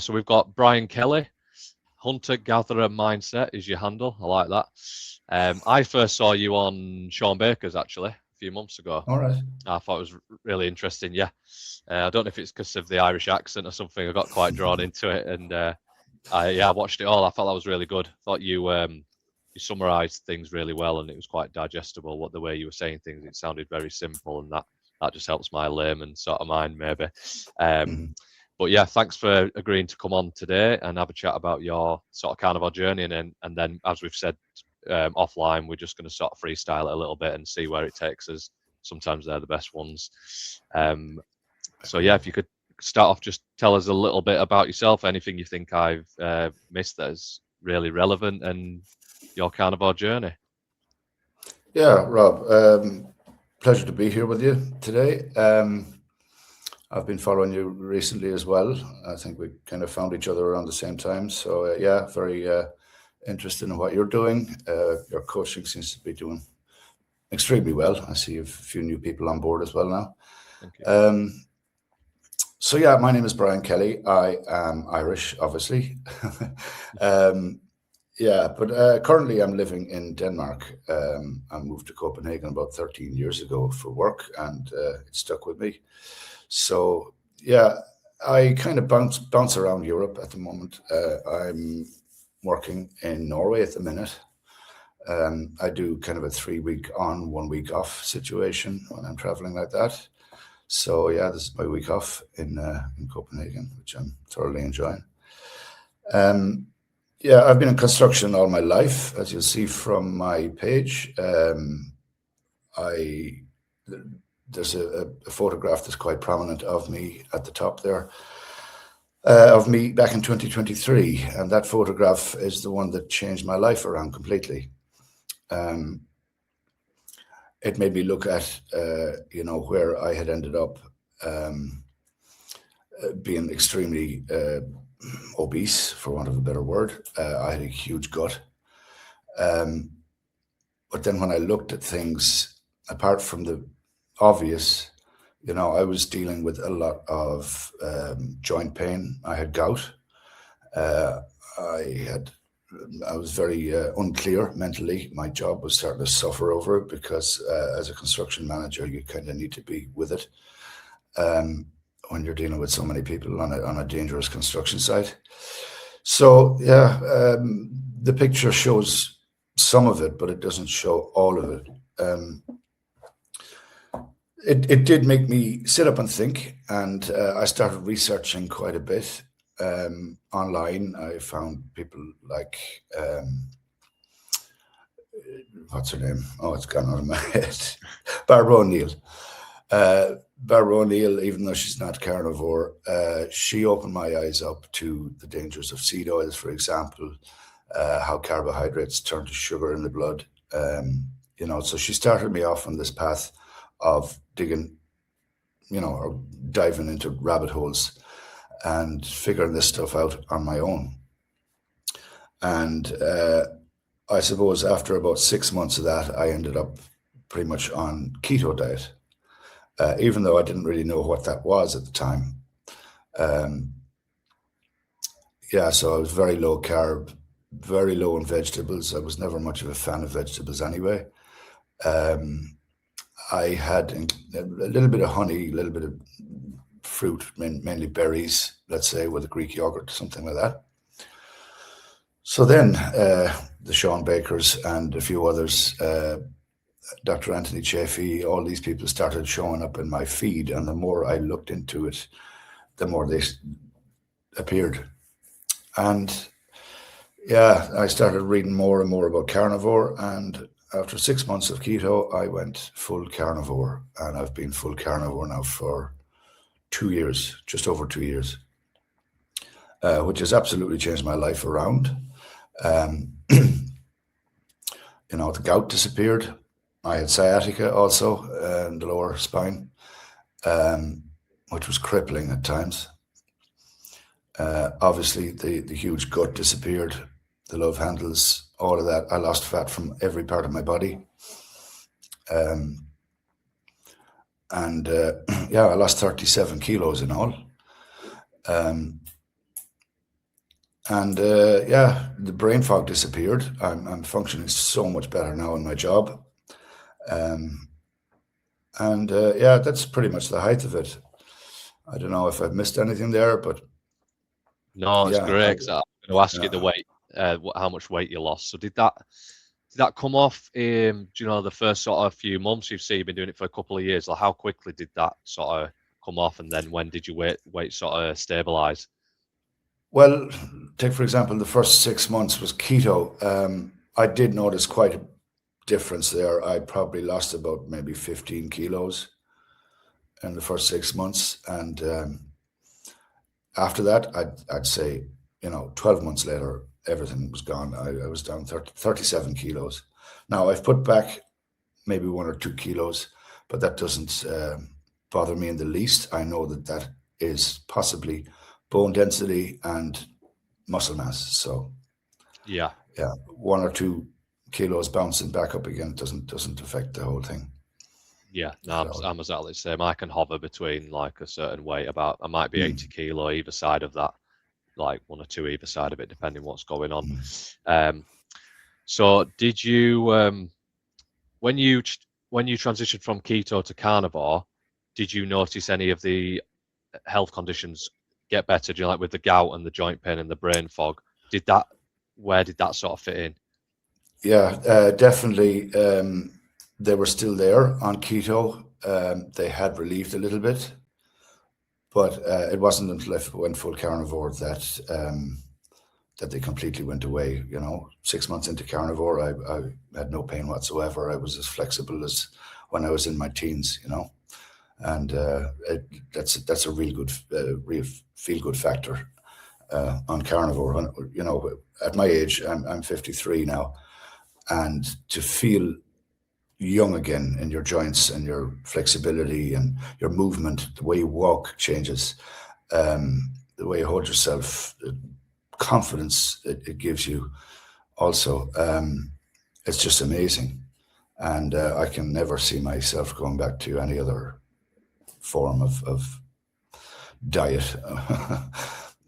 So we've got Brian Kelly, Hunter Gatherer Mindset is your handle. I like that. I first saw you on Sean Baker's actually a few months ago. All right. I thought it was really interesting. Yeah, I don't know if it's because of the Irish accent or something. I got quite drawn into it, and I watched it all. I thought that was really good. I thought you summarised things really well, and it was quite digestible. What the way you were saying things, it sounded very simple, and that just helps my layman sort of mind maybe. Um, Mhm. but yeah, thanks for agreeing to come on today and have a chat about your sort of carnivore journey, and then as we've said offline, we're just going to sort of freestyle it a little bit and see where it takes us. Sometimes they're the best ones. So yeah, if you could start off, just tell us a little bit about yourself. Anything you think I've missed that is really relevant and your carnivore journey. Yeah, Rob, pleasure to be here with you today. I've been following you recently as well. I think we kind of found each other around the same time. So yeah, very interested in what you're doing. Your coaching seems to be doing extremely well. I see a few new people on board as well now. Thank you. So yeah, my name is Brian Kelly. I am Irish, obviously. Yeah, but currently I'm living in Denmark. I moved to Copenhagen about 13 years ago for work, and it stuck with me. So yeah, I kind of bounce around Europe at the moment. I'm working in Norway at the minute. I do kind of a 3 week on, 1 week off situation when I'm traveling like that. So yeah, this is my week off in Copenhagen, which I'm thoroughly enjoying. Um, yeah, I've been in construction all my life, as you'll see from my page. I There's a photograph that's quite prominent of me at the top there, of me back in 2023, and that photograph is the one that changed my life around completely. Um, it made me look at where I had ended up, um, being extremely obese, for want of a better word. I had a huge gut. Um, but then when I looked at things, apart from the obvious, I was dealing with a lot of joint pain. I had gout. Uh, I had, I was very unclear mentally. My job was starting to suffer over it because, as a construction manager, you kind of need to be with it um, when you're dealing with so many people on a dangerous construction site. So yeah, the picture shows some of it, but it doesn't show all of it. Um, it did make me sit up and think, and I started researching quite a bit online. I found people like what's her name? Oh, it's gone out of my head. Barbara O'Neill. Barbara O'Neill, even though she's not carnivore, she opened my eyes up to the dangers of seed oils, for example, how carbohydrates turn to sugar in the blood. So she started me off on this path of digging, or diving into rabbit holes and figuring this stuff out on my own. And I suppose after about 6 months of that, I ended up pretty much on keto diet, even though I didn't really know what that was at the time. Um, yeah, so I was very low carb, very low in vegetables. I was never much of a fan of vegetables anyway. Um, I had a little bit of honey, a little bit of fruit, mainly berries, let's say, with a Greek yogurt, something like that. So then the Sean Bakers and a few others, Dr. Anthony Chaffee, all these people started showing up in my feed. And the more I looked into it, the more they appeared. And yeah, I started reading more and more about carnivore. And after 6 months of keto, I went full carnivore. And I've been full carnivore now for 2 years, just over 2 years, which has absolutely changed my life around. The gout disappeared. I had sciatica also in the lower spine, which was crippling at times. Obviously, the huge gut disappeared, the love handles, all of that. I lost fat from every part of my body. Um, and yeah, I lost 37 kilos in all. Um, And yeah, the brain fog disappeared. I'm functioning so much better now in my job. Um, and yeah, that's pretty much the height of it. I don't know if I've missed anything there, but No, it's yeah, great. 'Cause I'm going to ask you the yeah. weight, how much weight you lost. So did that come off in, do you know, the first sort of few months? You've been doing it for a couple of years. Like, how quickly did that sort of come off, and then when did your weight sort of stabilize? Well, take for example, the first 6 months was keto. I did notice quite a difference there. I probably lost about maybe 15 kilos in the first 6 months, and after that, I'd say, 12 months later, everything was gone. I was down 37 kilos. Now I've put back maybe 1 or 2 kilos, but that doesn't bother me in the least. I know that that is possibly bone density and muscle mass. So Yeah. yeah, 1 or 2 kilos bouncing back up again doesn't affect the whole thing Yeah, no, at I'm, all. I'm exactly the same. I can hover between like a certain weight, I might be 80 Mm, kilo either side of that, like one or two either side of it, depending what's going on. mm. Um, so did you, when you when you transitioned from keto to carnivore, did you notice any of the health conditions get better? Do you know, like with the gout and the joint pain and the brain fog? Did that, where did that sort of fit in? Yeah, definitely. They were still there on keto. They had relieved a little bit, but it wasn't until I went full carnivore that they completely went away. 6 months into carnivore, I had no pain whatsoever. I was as flexible as when I was in my teens. And that's a real feel good factor on carnivore. At my age, I'm 53 now, and to feel young again in your joints and your flexibility and your movement, the way you walk changes, the way you hold yourself, the confidence it gives you also. It's just amazing. And I can never see myself going back to any other form of diet.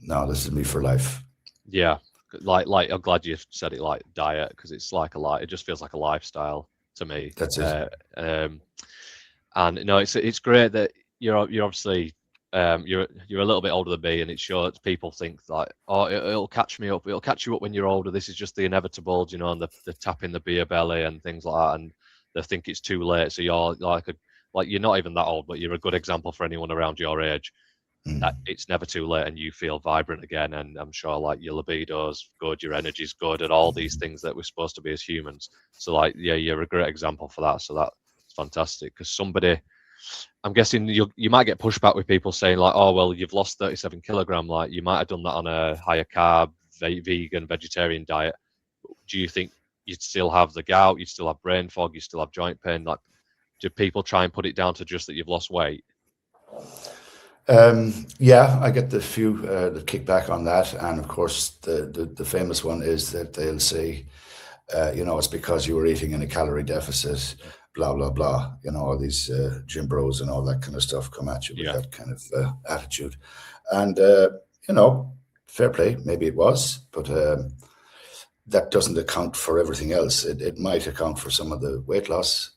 No, this is me for life. Yeah, I'm glad you said it like diet, because it's like it just feels like a lifestyle to me. That's it. And no, it's great that you're obviously, you're a little bit older than me, and it shows. People think like, oh, it'll catch me up, it'll catch you up when you're older. This is just the inevitable, and the tapping the beer belly and things like that, and they think it's too late. So you're like you're not even that old, but you're a good example for anyone around your age, that Mm. it's never too late and you feel vibrant again. And I'm sure like your libido's good, your energy's good, and all these things that we're supposed to be as humans. So like, yeah, you're a great example for that. So that's fantastic, because I'm guessing you might get pushback with people saying like, oh well, you've lost 37 kilogram, like you might have done that on a higher carb, vegan, vegetarian diet. Do you think you'd still have the gout, you'd still have brain fog, you still have joint pain? Like, do people try and put it down to just that you've lost weight? Yeah, I get the kickback on that, and of course the famous one is that they'll say, it's because you were eating in a calorie deficit, blah blah blah. All these gym bros and all that kind of stuff come at you with Yeah. that kind of attitude, and fair play, maybe it was, but that doesn't account for everything else. It might account for some of the weight loss,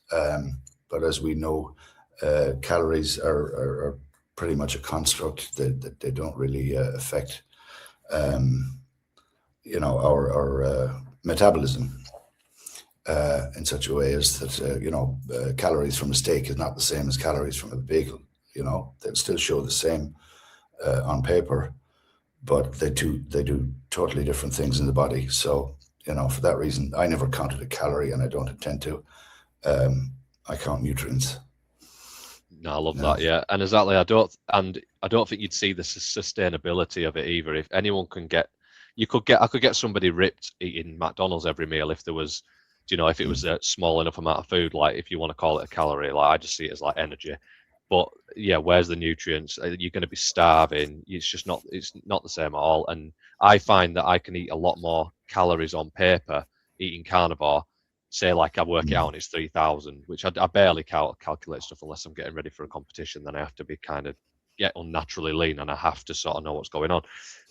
but as we know, calories are pretty much a construct that they don't really affect, um, our metabolism in such a way as that, calories from a steak is not the same as calories from a bagel. They'll still show the same on paper, but they do totally different things in the body. So, for that reason, I never counted a calorie, and I don't intend to. I count nutrients. No, I love Yeah. that. Yeah, and exactly. I don't think you'd see the sustainability of it either. If anyone can get, I could get somebody ripped eating McDonald's every meal if there was, if it was Mm. a small enough amount of food. Like if you want to call it a calorie, like I just see it as like energy. But yeah, where's the nutrients? You're going to be starving. It's not the same at all. And I find that I can eat a lot more calories on paper eating carnivore. Say like I work it out Mm. and it's 3,000, which I barely calculate stuff unless I'm getting ready for a competition. Then I have to be kind of get unnaturally lean and I have to sort of know what's going on.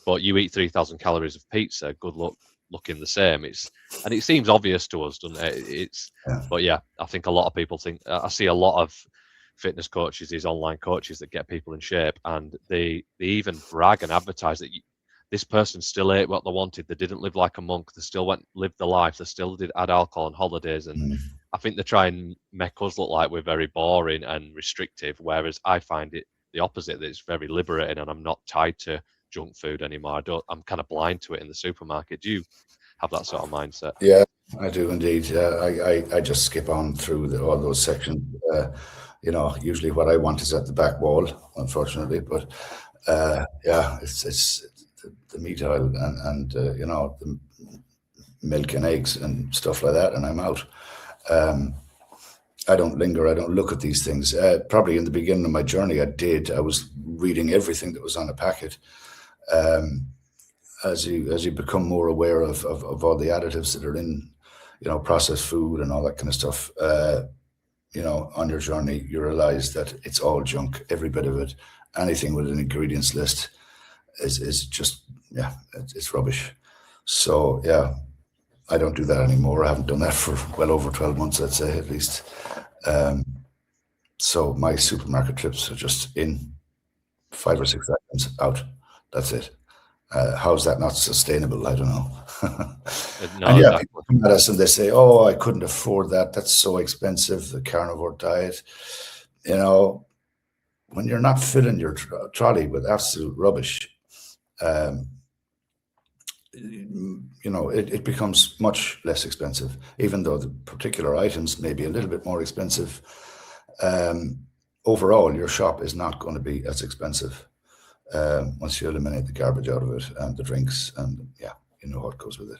But you eat 3,000 calories of pizza, good luck looking the same. And it seems obvious to us, doesn't it? But yeah, I think a lot of people think, I see a lot of fitness coaches, these online coaches that get people in shape, and they even brag and advertise that this person still ate what they wanted. They didn't live like a monk. They still lived the life. They still did add alcohol on holidays. And I think they try and make us look like we're very boring and restrictive, whereas I find it the opposite, that it's very liberating and I'm not tied to junk food anymore. I'm kind of blind to it in the supermarket. Do you have that sort of mindset? Yeah, I do indeed. I just skip on through all those sections. Usually what I want is at the back wall, unfortunately. But yeah, it's the meat oil and the milk and eggs and stuff like that, and I'm out. I don't linger. I don't look at these things. Probably in the beginning of my journey, I was reading everything that was on a packet. As you become more aware of all the additives that are in, processed food and all that kind of stuff, on your journey, you realize that it's all junk. Every bit of it, anything with an ingredients list is just, it's rubbish. So yeah, I don't do that anymore. I haven't done that for well over 12 months, I'd say, at least. So my supermarket trips are just in 5 or 6 seconds, out. That's it. How's that not sustainable? I don't know. No, and yeah, exactly. people come at us and they say, "Oh, I couldn't afford that. That's so expensive, the carnivore diet." When you're not filling your trolley with absolute rubbish, it becomes much less expensive, even though the particular items may be a little bit more expensive. Overall, your shop is not going to be as expensive once you eliminate the garbage out of it and the drinks, and what goes with it.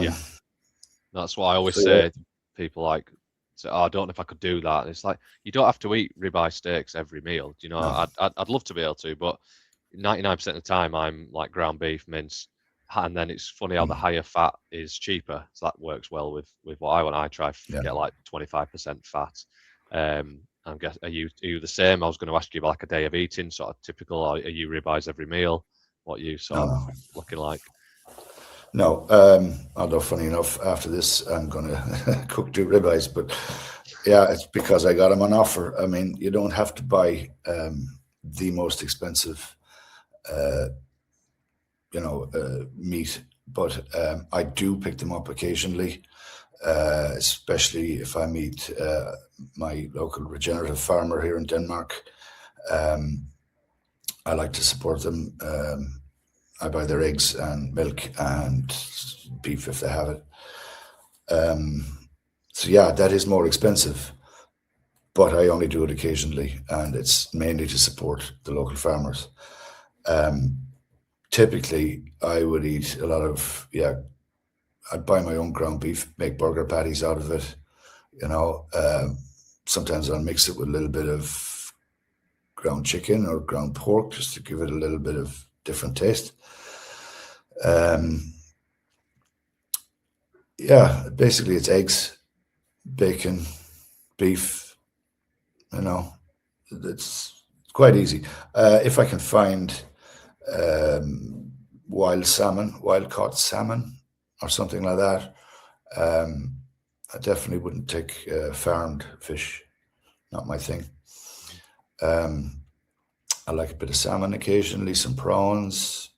Yeah, that's what I always say. To people say, "Oh, I don't know if I could do that." And it's like, you don't have to eat ribeye steaks every meal. No. I'd love to be able to, but 99% of the time I'm like ground beef, mince, and then it's funny how the higher fat is cheaper, so that works well with what I want. I try to get like 25% fat. I guess, are you the same? I was going to ask you about like a day of eating, sort of typical, or are you ribeyes every meal? What are you sort of looking like? No, although funny enough, after this I'm going to cook 2 ribeyes, but yeah, it's because I got them on offer. I mean, you don't have to buy the most expensive meat, but I do pick them up occasionally, especially if I meet my local regenerative farmer here in Denmark. I like to support them. I buy their eggs and milk and beef if they have it. So yeah, that is more expensive, but I only do it occasionally, and it's mainly to support the local farmers. Typically, I would eat a lot of, I'd buy my own ground beef, make burger patties out of it. Sometimes I'll mix it with a little bit of ground chicken or ground pork just to give it a little bit of different taste. Basically it's eggs, bacon, beef. It's quite easy. If I can find wild caught salmon or something like that, I definitely wouldn't take farmed fish. Not my thing. I like a bit of salmon occasionally, some prawns,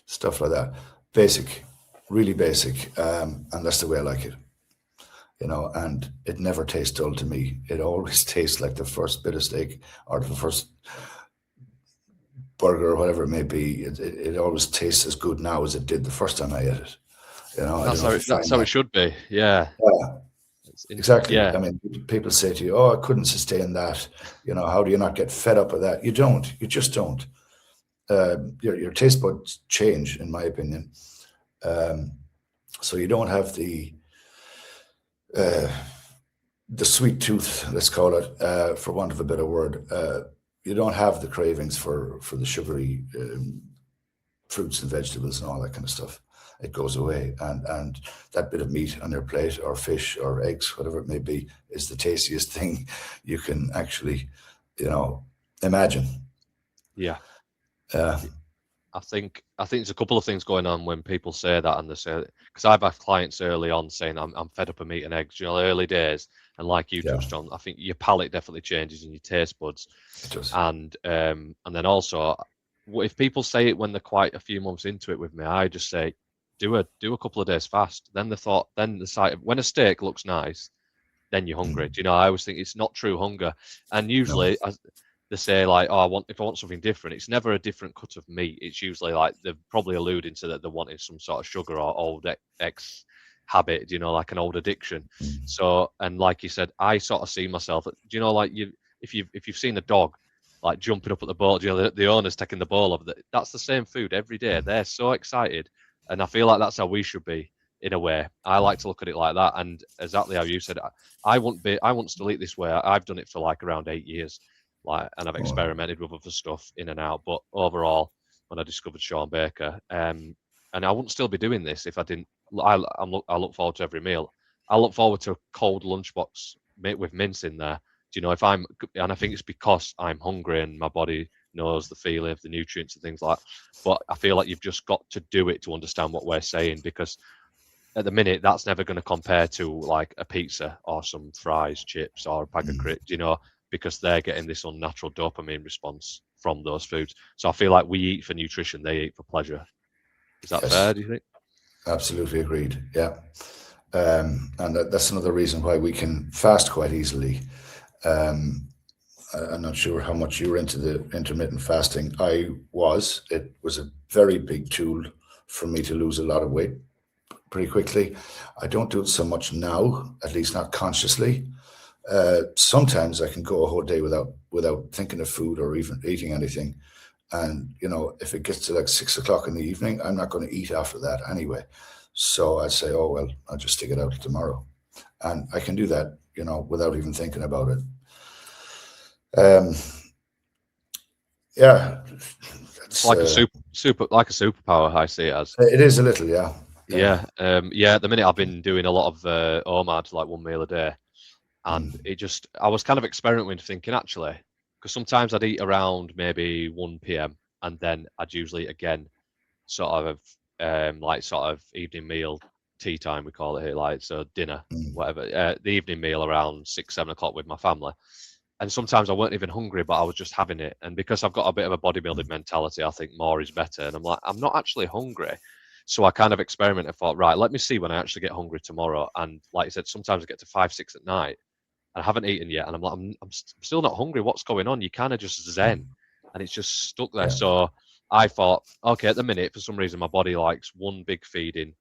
stuff like that. Basic, really basic, and that's the way I like it. And it never tastes dull to me. It always tastes like the first bit of steak or the first burger or whatever it may be. It always tastes as good now as it did the first time I ate it. That's how it should be. Yeah. Exactly. Yeah. I mean, people say to you, "Oh, I couldn't sustain that. How do you not get fed up with that?" You don't. You just don't. Your taste buds change, in my opinion. So you don't have the sweet tooth, let's call it, for want of a better word. You don't have the cravings for the sugary fruits and vegetables and all that kind of stuff. It goes away, and that bit of meat on your plate, or fish or eggs, whatever it may be, is the tastiest thing you can actually, Imagine. Yeah. Uh, I think there's a couple of things going on when people say that, and they say, because I've had clients early on saying I'm fed up of meat and eggs, early days, and like you yeah, touched on, I think your palate definitely changes in your taste buds, it does. and then also, if people say it when they're quite a few months into it with me, I just say do a couple of days fast. Then the sight of when a steak looks nice, then you're hungry. Mm. I always think it's not true hunger, and No. usually as they say like, oh, if I want something different, it's never a different cut of meat. It's usually like they're probably alluding to that they're wanting some sort of sugar or old ex habit, like an old addiction. Mm. So, and like you said, I sort of see myself, like if you've seen a dog like jumping up at the ball, the owner's taking the ball over. That's the same food every day. They're so excited, and I feel like that's how we should be in a way. I like to look at it like that, and exactly how you said, I won't still eat this way. I've done it for like around 8 years, and I've Oh, experimented with other stuff in and out. But overall, when I discovered Sean Baker, and I wouldn't still be doing this if I didn't. I look forward to every meal. I look forward to a cold lunchbox with mince in there. If and I think it's because I'm hungry and my body knows the feeling of the nutrients and things like that. But I feel like you've just got to do it to understand what we're saying, because at the minute that's never going to compare to like a pizza or some fries, chips, or a bag of mm. crisps, because they're getting this unnatural dopamine response from those foods. So I feel like we eat for nutrition, they eat for pleasure. Is that Yes, fair, do you think? absolutely agreed. Yeah. And that's another reason why we can fast quite easily. Um, I'm not sure how much you were into the intermittent fasting. I was. It was a very big tool for me to lose a lot of weight pretty quickly. I don't do it so much now, at least not consciously. Sometimes I can go a whole day without thinking of food or even eating anything. And if it gets to like 6 o'clock in the evening, I'm not going to eat after that anyway. So I'd say, oh well, I'll just stick it out tomorrow, and I can do that, without even thinking about it. Um, yeah, It's that's like a like a superpower, I see it as. it is a little, yeah, yeah. Yeah, yeah. At the minute, I've been doing a lot of OMAD, like one meal a day, and Mm, I was kind of experimenting, thinking actually, because sometimes I'd eat around maybe 1 p.m. and then I'd usually eat again, sort of, like sort of evening meal, tea time we call it here, like so dinner, mm, whatever. The evening meal around 6, 7 o'clock with my family, and sometimes I weren't even hungry, but I was just having it. And because I've got a bit of a bodybuilding mentality, I think more is better. And I'm like, I'm not actually hungry. So I kind of experimented and thought, right, let me see when I actually get hungry tomorrow. And like I said, sometimes I get to 5, 6 at night and I haven't eaten yet. And I'm like, I'm still not hungry. What's going on? You kind of just zen and it's just stuck there. yeah. So I thought, okay, at the minute, for some reason, my body likes one big feeding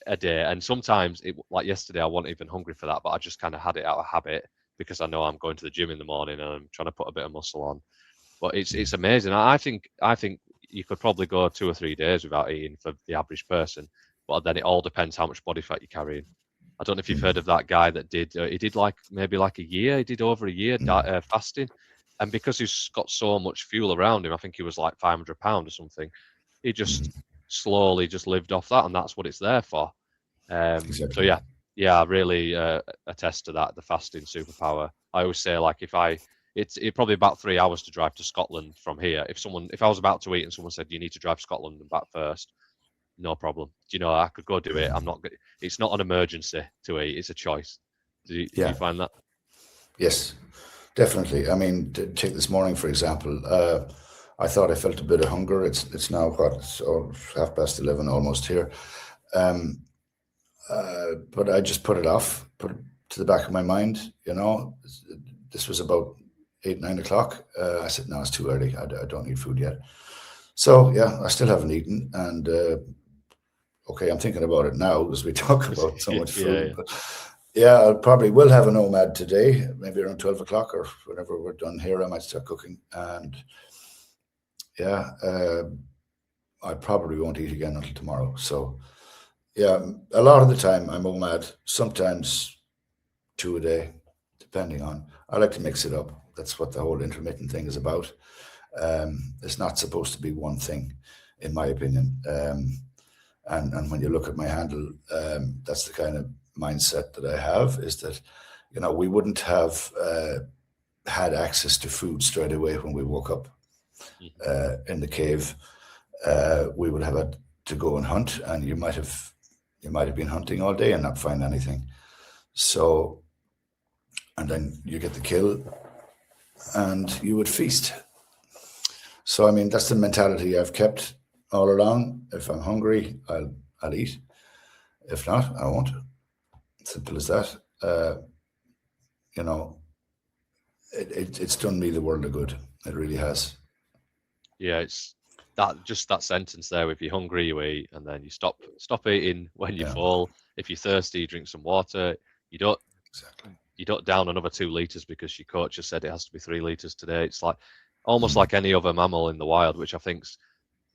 a day. And sometimes, like yesterday, I wasn't even hungry for that, but I just kind of had it out of habit because I know I'm going to the gym in the morning and I'm trying to put a bit of muscle on. But it's amazing. I think you could probably go 2 or 3 days without eating for the average person, but then it all depends how much body fat you're carrying. I don't know if you've heard Mm, of that guy that he did like maybe like a year. He did over a year mm, fasting, and because he's got so much fuel around him, I think he was like 500 pounds or something. He just mm. slowly just lived off that, and that's what it's there for. So Exactly. yeah, I really attest to that. The fasting superpower. I always say like it's probably about 3 hours to drive to Scotland from here. If I was about to eat and someone said you need to drive to Scotland and back first, no problem. I could go do it. It's not an emergency to eat. It's a choice. Do you Yeah. find that? Yes. Definitely. I mean, take this morning for example. I thought I felt a bit of hunger. It's now what? It's 11:30 almost here. Um, but I just put it off, put it to the back of my mind. This was about 8, 9 o'clock. I said, no, it's too early. I don't need food yet. So yeah, I still haven't eaten, and okay, I'm thinking about it now as we talk about so much Yeah, food. But yeah, I probably will have an OMAD today, maybe around 12 o'clock or whenever we're done here. I might start cooking, and yeah, I probably won't eat again until tomorrow. So yeah, a lot of the time I'm OMAD, sometimes two a day, depending on. I like to mix it up. That's what the whole intermittent thing is about. It's not supposed to be one thing, in my opinion. And when you look at my handle, that's the kind of mindset that I have. Is that we wouldn't have had access to food straight away when we woke up in the cave. We would have had to go and hunt, and you might have been hunting all day and not find anything. So, and then you get the kill, and you would feast. So, I mean, that's the mentality I've kept all along. If I'm hungry, I'll eat. If not, I won't. Simple as that. You know, it's done me the world of good. It really has. Yeah, it's that sentence there. If you're hungry, you eat, and then you stop eating when you're full. If you're thirsty, you drink some water. You don't down another 2 liters because your coach has said it has to be 3 liters today. It's like almost like any other mammal in the wild, which I think's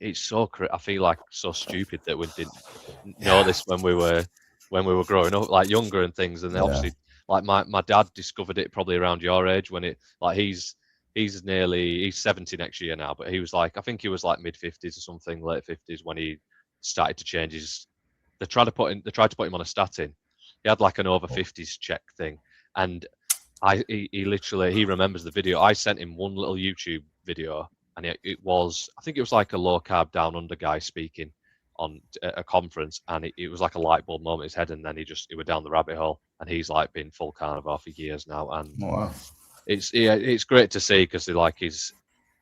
I feel like so stupid that we didn't know this when we were growing up, like younger and things. And obviously, like my dad discovered it probably around your age when it like he's 70 next year now, but he was like, I think he was like mid-50s or something, late 50s when he started to change his. They tried to put him on a statin. He had like an over 50s check thing, and he remembers the video. I sent him one little YouTube video, and it was, I think it was like a low carb down under guy speaking on a conference, and it was like a light bulb moment in his head, and then he went down the rabbit hole, and he's like been full carnivore for years now, and wow. It's great to see because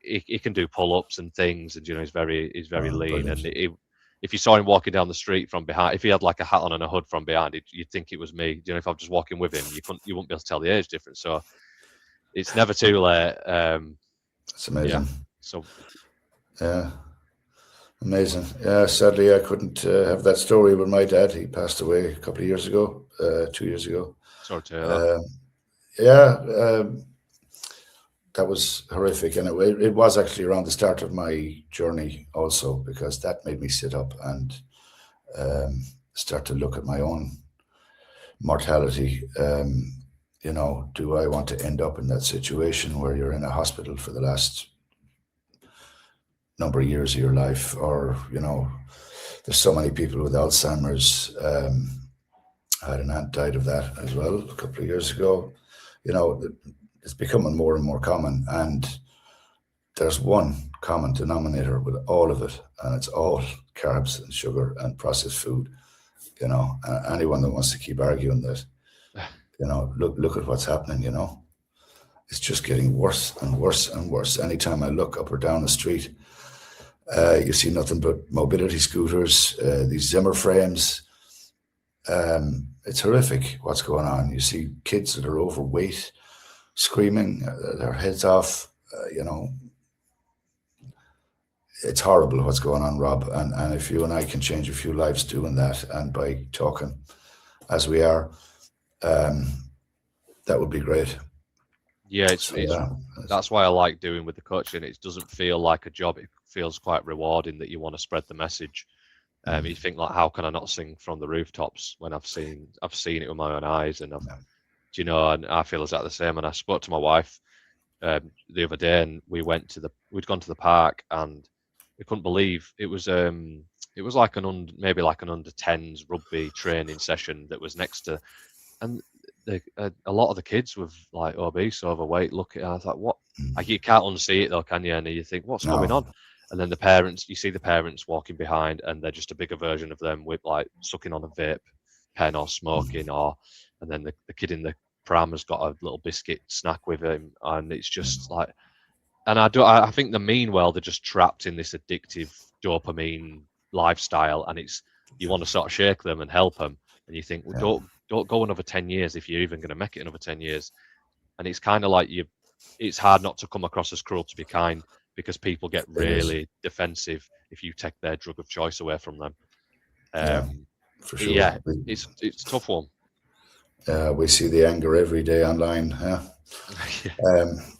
he can do pull-ups and things, and he's very lean, brilliant. And if you saw him walking down the street from behind, if he had like a hat on and a hood from behind, you'd think it was me. If I'm just walking with him, you wouldn't be able to tell the age difference. So it's never too late. It's amazing. Yeah. So yeah, amazing. Yeah, sadly I couldn't have that story with my dad. He passed away a couple of years ago, 2 years ago. Sorry to hear that. That was horrific, and it was actually around the start of my journey also, because that made me sit up and start to look at my own mortality. Do I want to end up in that situation where you're in a hospital for the last number of years of your life? Or, there's so many people with Alzheimer's. I had an aunt died of that as well a couple of years ago. It's becoming more and more common, and there's one common denominator with all of it, and it's all carbs and sugar and processed food. Anyone that wants to keep arguing that, look at what's happening. It's just getting worse and worse and worse. Anytime I look up or down the street, you see nothing but mobility scooters, these Zimmer frames. It's horrific what's going on. You see kids that are overweight, screaming their heads off. It's horrible what's going on, Rob. And if you and I can change a few lives doing that, and by talking as we are, that would be great. Yeah, that's why I like doing with the coaching. It doesn't feel like a job. It feels quite rewarding that you want to spread the message. You think like, how can I not sing from the rooftops when I've seen it with my own eyes, and and I feel exactly the same. And I spoke to my wife the other day, and we'd gone to the park, and we couldn't believe it was like an under 10s rugby training session that was next to, and a lot of the kids were like obese, overweight. I was like, what? Like, you can't unsee it though, can you? And you think, what's going on? And then you see the parents walking behind, and they're just a bigger version of them with like sucking on a vape pen or smoking, and then the kid in the pram has got a little biscuit snack with him, and it's just like, and I think meanwhile they're just trapped in this addictive dopamine lifestyle, and you want to sort of shake them and help them, and you think, well, don't go another 10 years if you're even going to make it another 10 years. And it's kind of like it's hard not to come across as cruel to be kind, because people get really defensive if you take their drug of choice away from them. For sure. Yeah, it's a tough one. We see the anger every day online.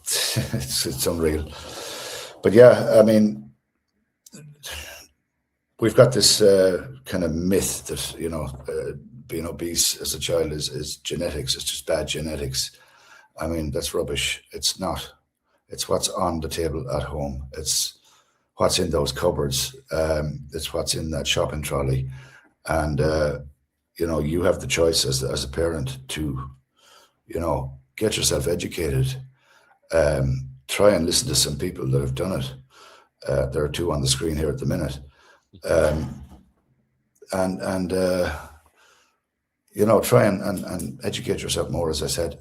It's unreal. But yeah, I mean, we've got this kind of myth that being obese as a child is genetics. It's just bad genetics. I mean, that's rubbish. It's not. It's what's on the table at home. It's what's in those cupboards. It's what's in that shopping trolley. And, you have the choice as a parent to, get yourself educated Try and listen to some people that have done it. There are two on the screen here at the minute. Um, and try and educate yourself more, as I said,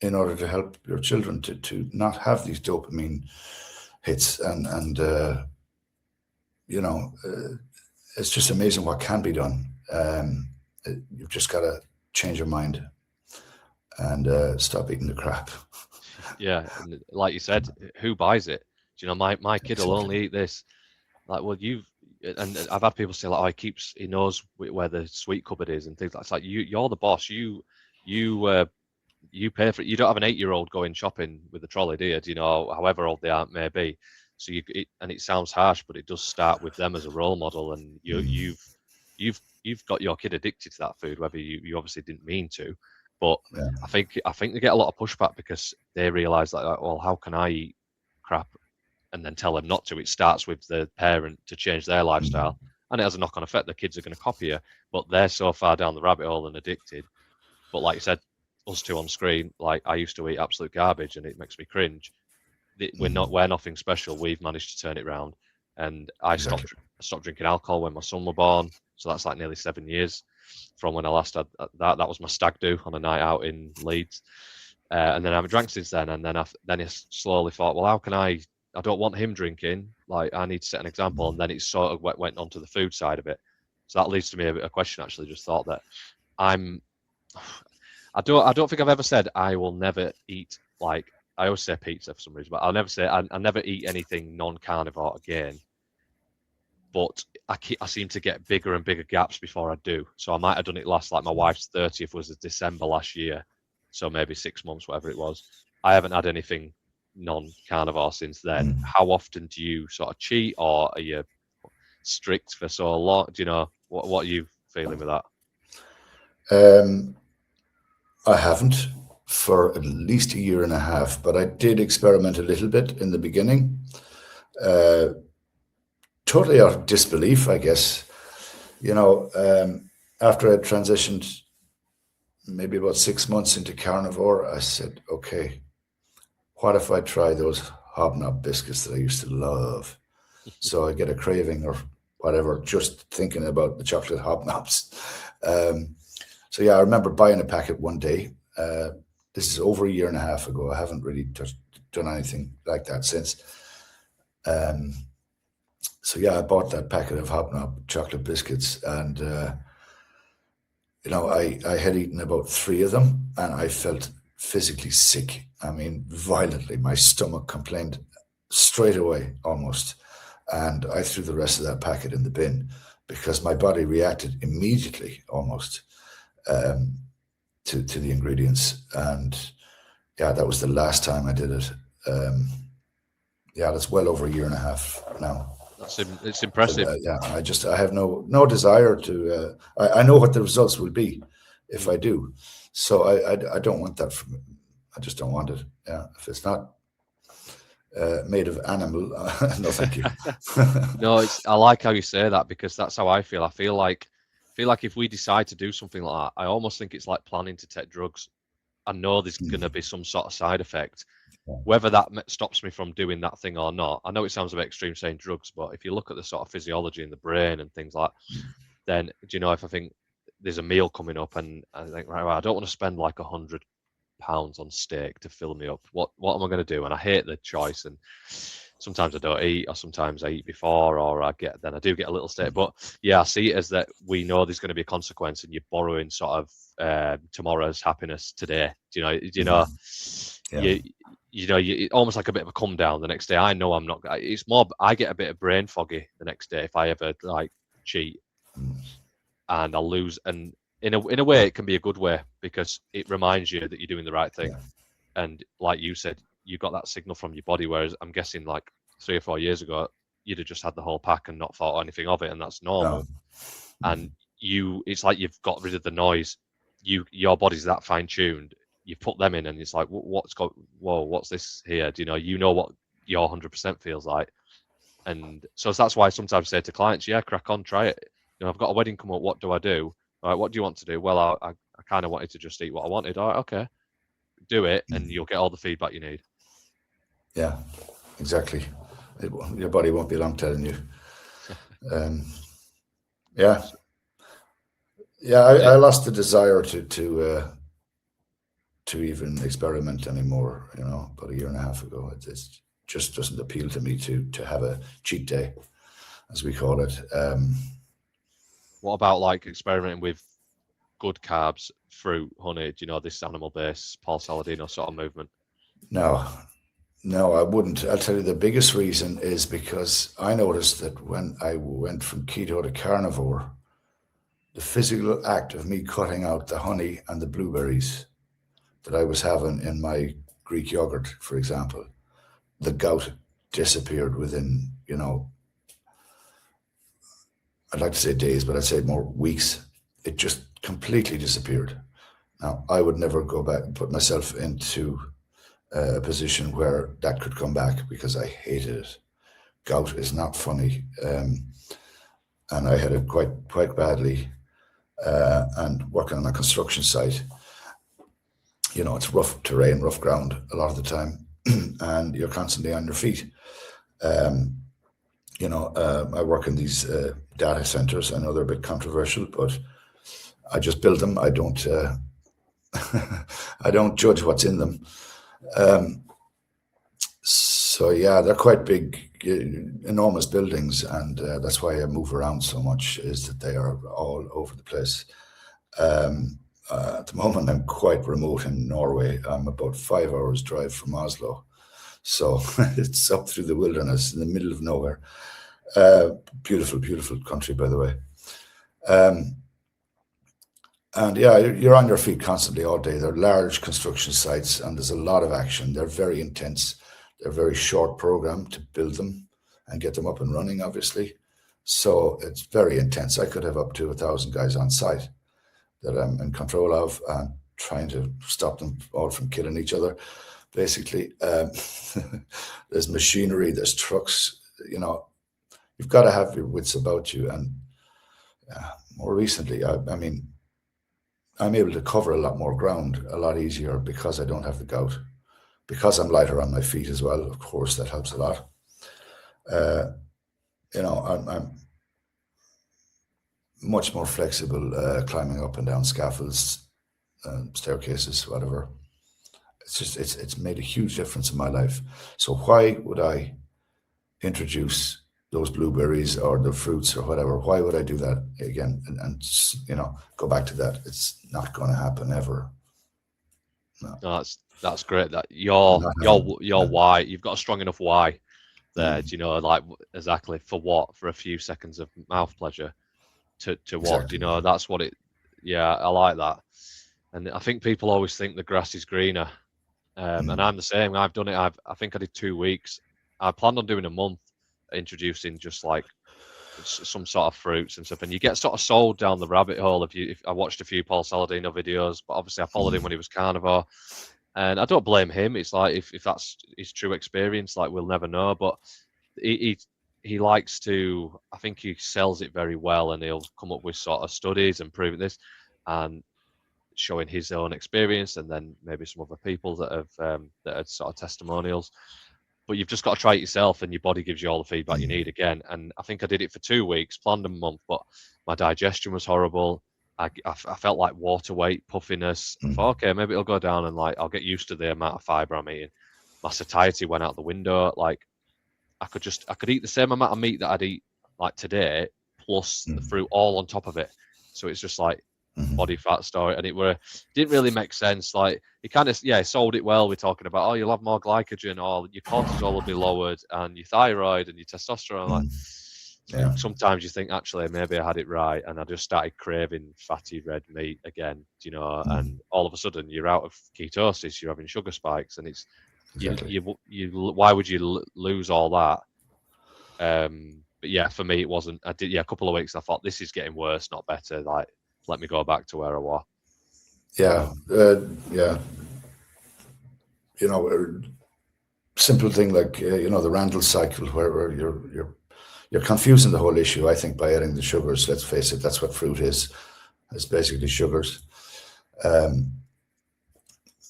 in order to help your children to not have these dopamine hits. It's just amazing what can be done. You've just got to change your mind and stop eating the crap. Yeah, and like you said, who buys it? Do you know, my kid will only eat this. Like, well, and I've had people say, like, oh, he knows where the sweet cupboard is and things like that. It's like, you're the boss. You pay for it. You don't have an 8-year-old going shopping with a trolley, do you? Do you know, however old they are, may be. So and it sounds harsh, but it does start with them as a role model, and you've got your kid addicted to that food, whether you obviously didn't mean to. But Yeah. I think they get a lot of pushback because they realise that, like, well, how can I eat crap and then tell them not to? It starts with the parent to change their lifestyle, and it has a knock-on effect. The kids are going to copy you, but they're so far down the rabbit hole and addicted. But like you said, us two on screen, like, I used to eat absolute garbage, and it makes me cringe. We're nothing special. We've managed to turn it around, and I stopped drinking alcohol when my son was born. So that's like nearly 7 years from when I last had that. That was my stag do on a night out in Leeds, and then I haven't drank since then. And then I slowly thought, well, how can I don't want him drinking. Like, I need to set an example. And then it sort of went on to the food side of it. So that leads to me a question. Actually, just thought that I don't think I've ever said I will never eat, like, I always say pizza for some reason, but I'll never say I never eat anything non-carnivore again. But I seem to get bigger and bigger gaps before I do. So I might have done it last, like, my wife's 30th was December last year, so maybe 6 months, whatever it was. I haven't had anything non-carnivore since then. How often do you sort of cheat, or are you strict for so long? Do you know what are you feeling with that? I haven't for at least a year and a half, but I did experiment a little bit in the beginning. Totally out of disbelief, I guess. After I transitioned maybe about 6 months into carnivore, I said, okay, what if I try those hobnob biscuits that I used to love? So I get a craving or whatever, just thinking about the chocolate hobnobs. So yeah, I remember buying a packet one day. This is over a year and a half ago. I haven't really done anything like that since. So yeah, I bought that packet of hobnob chocolate biscuits, and I had eaten about 3 of them, and I felt physically sick. I mean, violently. My stomach complained straight away, almost. And I threw the rest of that packet in the bin because my body reacted immediately, almost, to the ingredients. And yeah, that was the last time I did it. Yeah, that's well over a year and a half now. It's impressive. Yeah, I have no desire to. I know what the results will be if I do. So I don't want that from it. I just don't want it. Yeah, if it's not made of animal, no, thank you. No, I like how you say that, because that's how I feel. I feel like if we decide to do something like that, I almost think it's like planning to take drugs. I know there's going to be some sort of side effect. Whether that stops me from doing that thing or not, I know it sounds a bit extreme saying drugs, but if you look at the sort of physiology in the brain and things like that, then, do you know, if I think there's a meal coming up and I think, right, well, I don't want to spend like £100 on steak to fill me up. What am I going to do? And I hate the choice. And sometimes I don't eat, or sometimes I eat before, or I do get a little steak. But yeah, I see it as that we know there's going to be a consequence, and you're borrowing sort of tomorrow's happiness today. Do you know? Yeah. You almost like a bit of a come down the next day. I know I'm not. It's more. I get a bit of brain foggy the next day if I ever like cheat, and I'll lose. And in a way, it can be a good way, because it reminds you that you're doing the right thing. Yeah. And like you said, you got that signal from your body. Whereas I'm guessing like 3 or 4 years ago, you'd have just had the whole pack and not thought anything of it, and that's normal. And it's like you've got rid of the noise. Your body's that fine tuned. You put them in, and it's like, what's this here? Do you know what your 100% feels like? And so that's why I sometimes say to clients, yeah, crack on, try it. I've got a wedding come up. What do I do? All right, what do you want to do? Well, I kind of wanted to just eat what I wanted. All right, okay. do it, and you'll get all the feedback you need. Yeah, exactly. Your body won't be long telling you. Yeah. I lost the desire to even experiment anymore. About a year and a half ago, it just doesn't appeal to me to have a cheat day, as we call it. What about like experimenting with good carbs, fruit, honey? This animal-based Paul Saladino sort of movement? No, I wouldn't. I'll tell you the biggest reason is because I noticed that when I went from keto to carnivore, the physical act of me cutting out the honey and the blueberries that I was having in my Greek yogurt, for example, the gout disappeared within, I'd like to say days, but I'd say more weeks. It just completely disappeared. Now, I would never go back and put myself into a position where that could come back because I hated it. Gout is not funny. And I had it quite badly. And working on a construction site, it's rough terrain, rough ground a lot of the time, and you're constantly on your feet. I work in these data centers. I know they're a bit controversial, but I just build them. I don't I don't judge what's in them. So yeah, they're quite big, enormous buildings, and that's why I move around so much, is that they are all over the place. At the moment, I'm quite remote in Norway. I'm about 5 hours drive from Oslo. So it's up through the wilderness in the middle of nowhere. Beautiful, beautiful country, by the way. And yeah, you're on your feet constantly all day. They're large construction sites and there's a lot of action. They're very intense. They're a very short program to build them and get them up and running, obviously. So it's very intense. I could have up to 1,000 guys on site that I'm in control of and trying to stop them all from killing each other, basically. There's machinery, there's trucks, you've got to have your wits about you. And more recently, I mean, I'm able to cover a lot more ground a lot easier because I don't have the gout, because I'm lighter on my feet as well. Of course, that helps a lot. I'm much more flexible climbing up and down scaffolds, staircases, whatever. It's made a huge difference in my life. So why would I introduce those blueberries or the fruits or whatever? Why would I do that again and go back to that? It's not going to happen ever. No, that's great. That your why, you've got a strong enough why there. Like exactly for what? For a few seconds of mouth pleasure. To what? Exactly. That's what it. Yeah, I like that. And I think people always think the grass is greener. And I'm the same. I've done it. I think I did 2 weeks. I planned on doing a month, introducing just like some sort of fruits and stuff. And you get sort of sold down the rabbit hole. If I watched a few Paul Saladino videos, but obviously I followed him when he was carnivore. And I don't blame him. It's like if that's his true experience, like we'll never know. But he likes to. I think he sells it very well, and he'll come up with sort of studies and proving this, and showing his own experience, and then maybe some other people that are sort of testimonials. But you've just got to try it yourself, and your body gives you all the feedback you need again. And I think I did it for 2 weeks, planned a month, but my digestion was horrible. I felt like water weight, puffiness. I thought, okay, maybe it'll go down, and like I'll get used to the amount of fiber I'm eating. My satiety went out the window. Like I could eat the same amount of meat that I'd eat like today, plus the fruit all on top of it. So it's just like body fat story, and it didn't really make sense. Like he kind of sold it well. We're talking about, oh, you'll have more glycogen, or your cortisol will be lowered, and your thyroid and your testosterone. Like sometimes you think actually maybe I had it right, and I just started craving fatty red meat again. And all of a sudden you're out of ketosis, you're having sugar spikes, and it's exactly. you why would you lose all that? But yeah, for me it wasn't. I did a couple of weeks. I thought this is getting worse, not better. Like let me go back to where I was. Yeah. Simple thing like the Randall cycle, where you're confusing the whole issue, I think, by adding the sugars. Let's face it, that's what fruit is. It's basically sugars.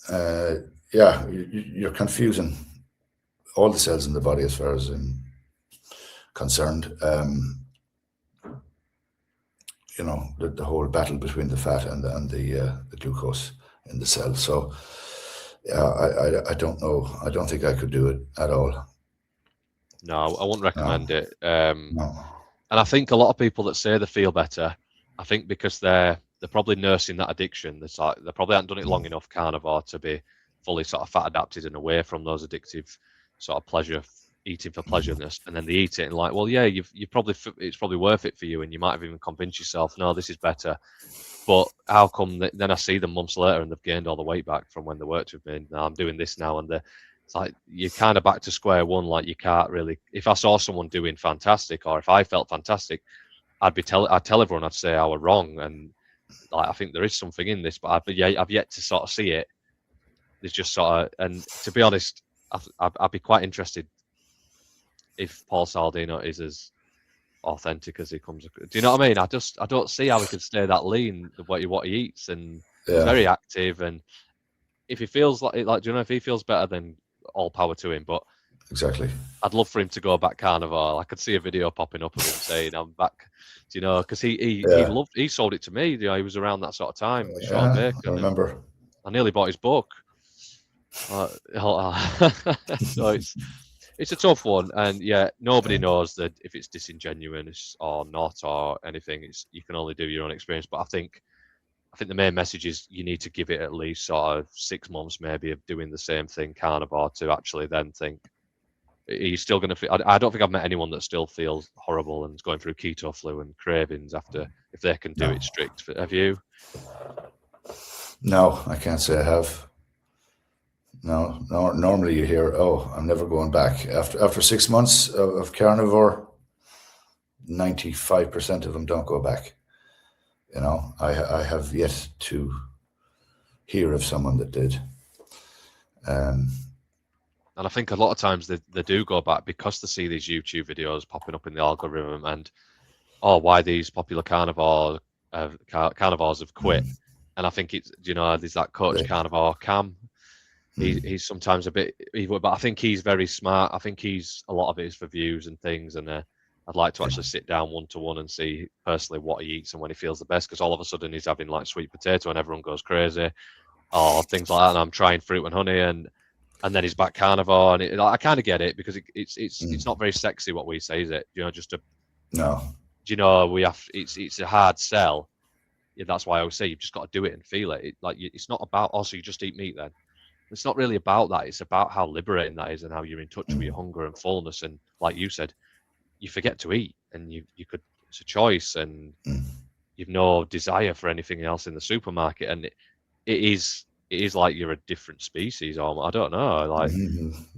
yeah, you're confusing all the cells in the body as far as I'm concerned. You know, the whole battle between the fat and the glucose in the cell. So yeah, I don't know. I don't think I could do it at all. No, I wouldn't recommend it. No. And I think a lot of people that say they feel better, I think because they're probably nursing that addiction. It's like they probably haven't done it long enough, carnivore, to be fully sort of fat adapted and away from those addictive sort of pleasure eating for pleasureness. And then they eat it and like, well, yeah, you probably it's probably worth it for you, and you might have even convinced yourself, no, this is better. But how come then I see them months later and they've gained all the weight back from when they worked with me? And now I'm doing this now, and it's like you're kind of back to square one. Like you can't really. If I saw someone doing fantastic, or if I felt fantastic, I'd tell everyone, I'd say I were wrong, and like I think there is something in this, but I've yet to sort of see it. There's just sort of, and to be honest, I'd be quite interested if Paul Saldino is as authentic as he comes. Do you know what I mean? I don't see how he could stay that lean, what he eats, and he's very active. And if he feels like do you know, if he feels better, then all power to him. But exactly, I'd love for him to go back carnivore. I could see a video popping up of him saying, "I'm back." Do you know? Because he sold it to me. You know, he was around that sort of time with Sean Bacon. I remember. I nearly bought his book. So it's a tough one, and yeah, nobody knows that if it's disingenuous or not or anything. You can only do your own experience. But I think the main message is you need to give it at least sort of 6 months maybe of doing the same thing carnivore to actually then think, are you still going to feel? I don't think I've met anyone that still feels horrible and is going through keto flu and cravings after, if they can do it strict. Have you? No, I can't say I have. No, normally you hear, oh, I'm never going back. After 6 months of carnivore, 95% of them don't go back. You know, I have yet to hear of someone that did. And I think a lot of times they do go back because they see these YouTube videos popping up in the algorithm and, why these popular carnivores have quit. And I think it's, you know, there's that coach Carnivore Cam. He's sometimes a bit evil, but I think he's very smart. I think a lot of it is for views and things. And I'd like to actually sit down one-to-one and see personally what he eats and when he feels the best, because all of a sudden he's having like sweet potato and everyone goes crazy, or things like that. And I'm trying fruit and honey, and then he's back carnivore. And I kind of get it, because it's not very sexy what we say, is it? You know, no. You know, it's a hard sell. Yeah, that's why I always say you've just got to do it and feel it. It's not about also you just eat meat then. It's not really about that. It's about how liberating that is and how you're in touch with your hunger and fullness. And like you said, you forget to eat, and you could, it's a choice, and you've no desire for anything else in the supermarket. And it is like you're a different species, or I don't know, like,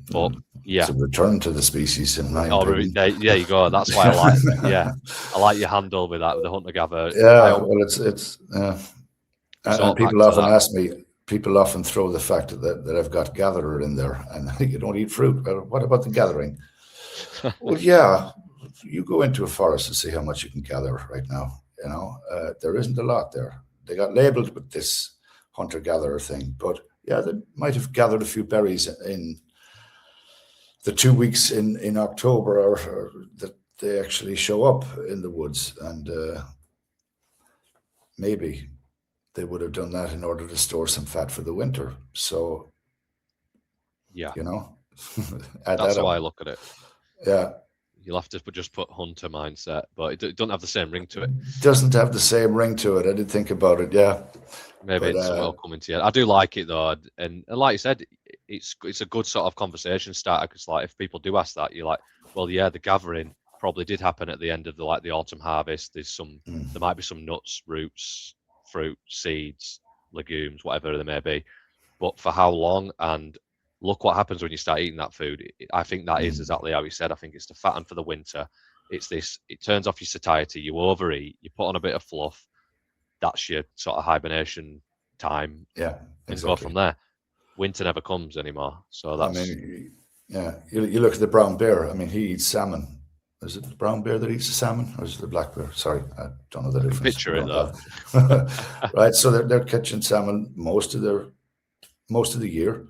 but yeah, it's a return to the species in my opinion. There you go. That's why I like it. Yeah, I like your handle with that, with the hunter gatherer. Yeah, well, it's and people often ask me. People often throw the fact that I've got gatherer in there, and you don't eat fruit. But what about the gathering? Well, yeah, you go into a forest and see how much you can gather right now. You know, there isn't a lot there. They got labeled with this hunter-gatherer thing, but yeah, they might have gathered a few berries in the 2 weeks in October, or that they actually show up in the woods, and maybe they would have done that in order to store some fat for the winter. So, yeah, you know, that's how I look at it. Yeah. You'll have to just put hunter mindset, but it doesn't have the same ring to it. Doesn't have the same ring to it. I did think about it, yeah. Maybe it's well coming to you. I do like it though, and like you said, it's a good sort of conversation starter, because like if people do ask that, you're like, well, yeah, the gathering probably did happen at the end of the autumn harvest. There's there might be some nuts, roots, fruit, seeds, legumes, whatever they may be, but for how long? And look what happens when you start eating that food. I think that is exactly how he said. I think it's to fatten for the winter. It's this, it turns off your satiety, you overeat, you put on a bit of fluff. That's your sort of hibernation time. Yeah, exactly. And go from there. Winter never comes anymore. So that's... I mean, yeah, you look at the brown bear. I mean, he eats salmon. Is it the brown bear that eats the salmon, or is it the black bear? Sorry, I don't know the difference. Picture it though. Right, so they're catching salmon most of their most of the year.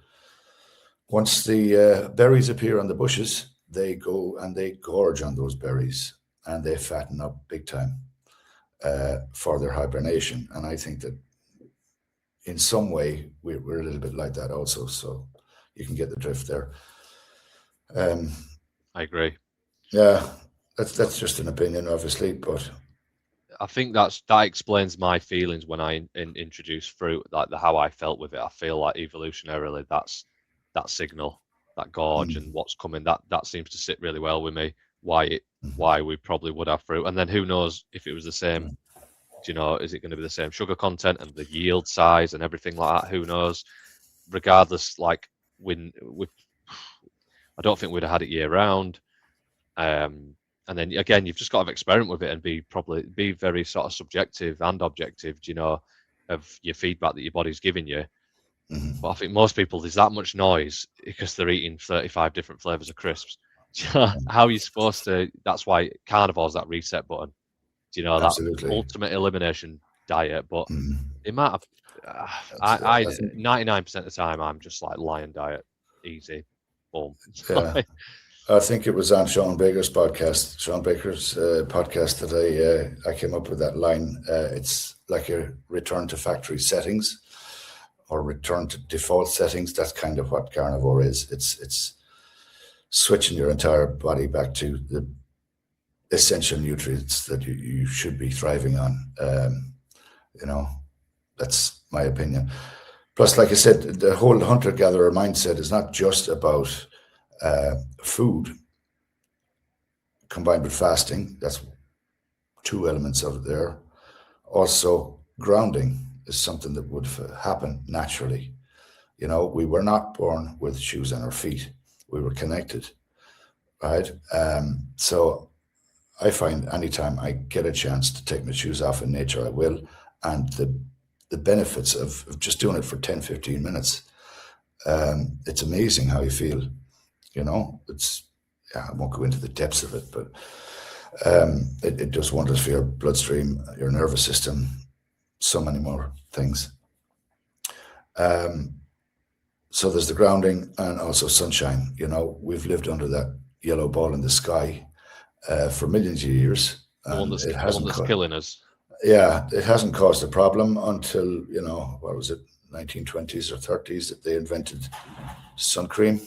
Once the berries appear on the bushes, they go and they gorge on those berries and they fatten up big time for their hibernation. And I think that in some way we're a little bit like that also. So you can get the drift there. I agree. Yeah, that's just an opinion, obviously, but I think that explains my feelings when I introduce fruit, like how I felt with it. I feel like evolutionarily, that's that signal, that gorge, and what's coming. That seems to sit really well with me. Why we probably would have fruit, and then who knows if it was the same. Do you know? Is it going to be the same sugar content and the yield size and everything like that? Who knows? Regardless, like I don't think we'd have had it year round. And then again, you've just got to experiment with it and be very sort of subjective and objective, you know, of your feedback that your body's giving you. But I think most people, there's that much noise because they're eating 35 different flavors of crisps. How are you supposed to? That's why Carnivore's that reset button. Do you know, absolutely. that ultimate elimination diet? But it might have. That's 99% of the time, I'm just like lion diet, easy, boom. Yeah. I think it was on Sean Baker's podcast, that I came up with that line. It's like a return to factory settings or return to default settings. That's kind of what carnivore is. It's switching your entire body back to the essential nutrients that you should be thriving on. You know, that's my opinion. Plus, like I said, the whole hunter-gatherer mindset is not just about food combined with fasting. That's two elements of it there. Also, grounding is something that would happen naturally. You know, we were not born with shoes on our feet. We were connected, right? So I find anytime I get a chance to take my shoes off in nature, I will. And the benefits of just doing it for 10, 15 minutes, it's amazing how you feel. You know, I won't go into the depths of it, but it does wonders for your bloodstream, your nervous system, so many more things. So there's the grounding and also sunshine. You know, we've lived under that yellow ball in the sky for millions of years. The one that's killing us. Yeah, it hasn't caused a problem until, you know, what was it, 1920s or 30s that they invented sun cream.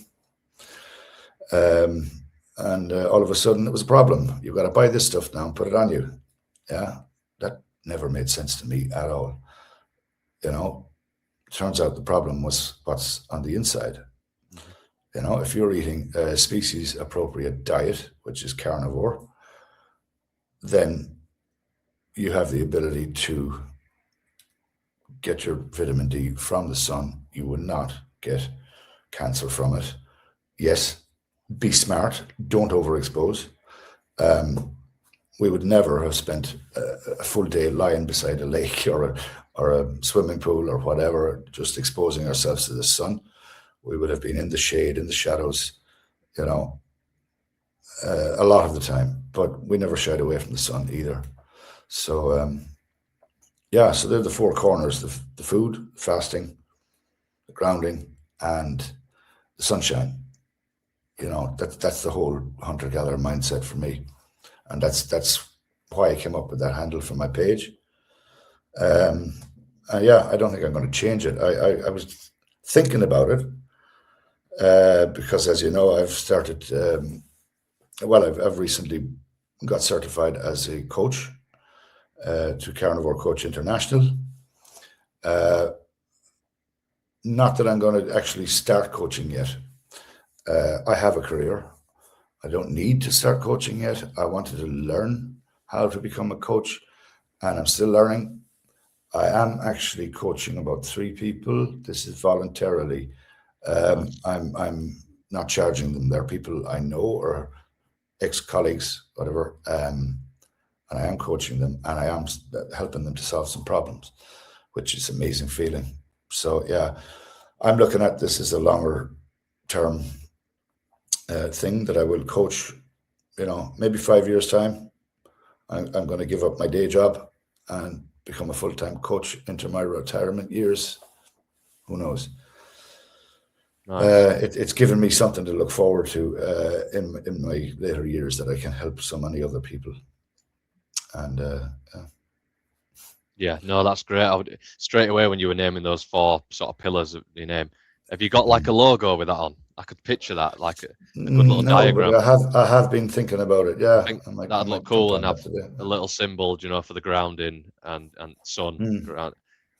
And all of a sudden it was a problem. You've got to buy this stuff now and put it on you. Yeah, that never made sense to me at all. You know, it turns out the problem was what's on the inside. You know, if you're eating a species appropriate diet, which is carnivore, then you have the ability to get your vitamin D from the sun. You will not get cancer from it. Yes, be smart, don't overexpose. We would never have spent a full day lying beside a lake or a swimming pool or whatever, just exposing ourselves to the sun. We would have been in the shade, in the shadows, you know, a lot of the time, but we never shied away from the sun either. So, yeah, so they're the four corners, the food, fasting, the grounding, and the sunshine. You know, that's the whole hunter-gatherer mindset for me. And that's why I came up with that handle for my page. Yeah, I don't think I'm going to change it. I was thinking about it because, as you know, I've started, I've recently got certified as a coach to Carnivore Coach International. Not that I'm going to actually start coaching yet. I have a career. I don't need to start coaching yet. I wanted to learn how to become a coach, and I'm still learning. I am actually coaching about 3 people. This is voluntarily. I'm not charging them. They're people I know or ex-colleagues, whatever. And I am coaching them, and I am helping them to solve some problems, which is an amazing feeling. So yeah, I'm looking at this as a longer term thing that I will coach, you know, maybe 5 years time. I'm going to give up my day job and become a full-time coach into my retirement years. Who knows? Nice. It's given me something to look forward to in my later years, that I can help so many other people. And Yeah, no, that's great. I would straight away when you were naming those four sort of pillars of your name. Have you got like a logo with that on? I could picture that, like a good little no, but diagram. I have been thinking about it. I Yeah, think I that'd look might jump cool and on have that today. a little symbol, for the grounding and sun, Mm.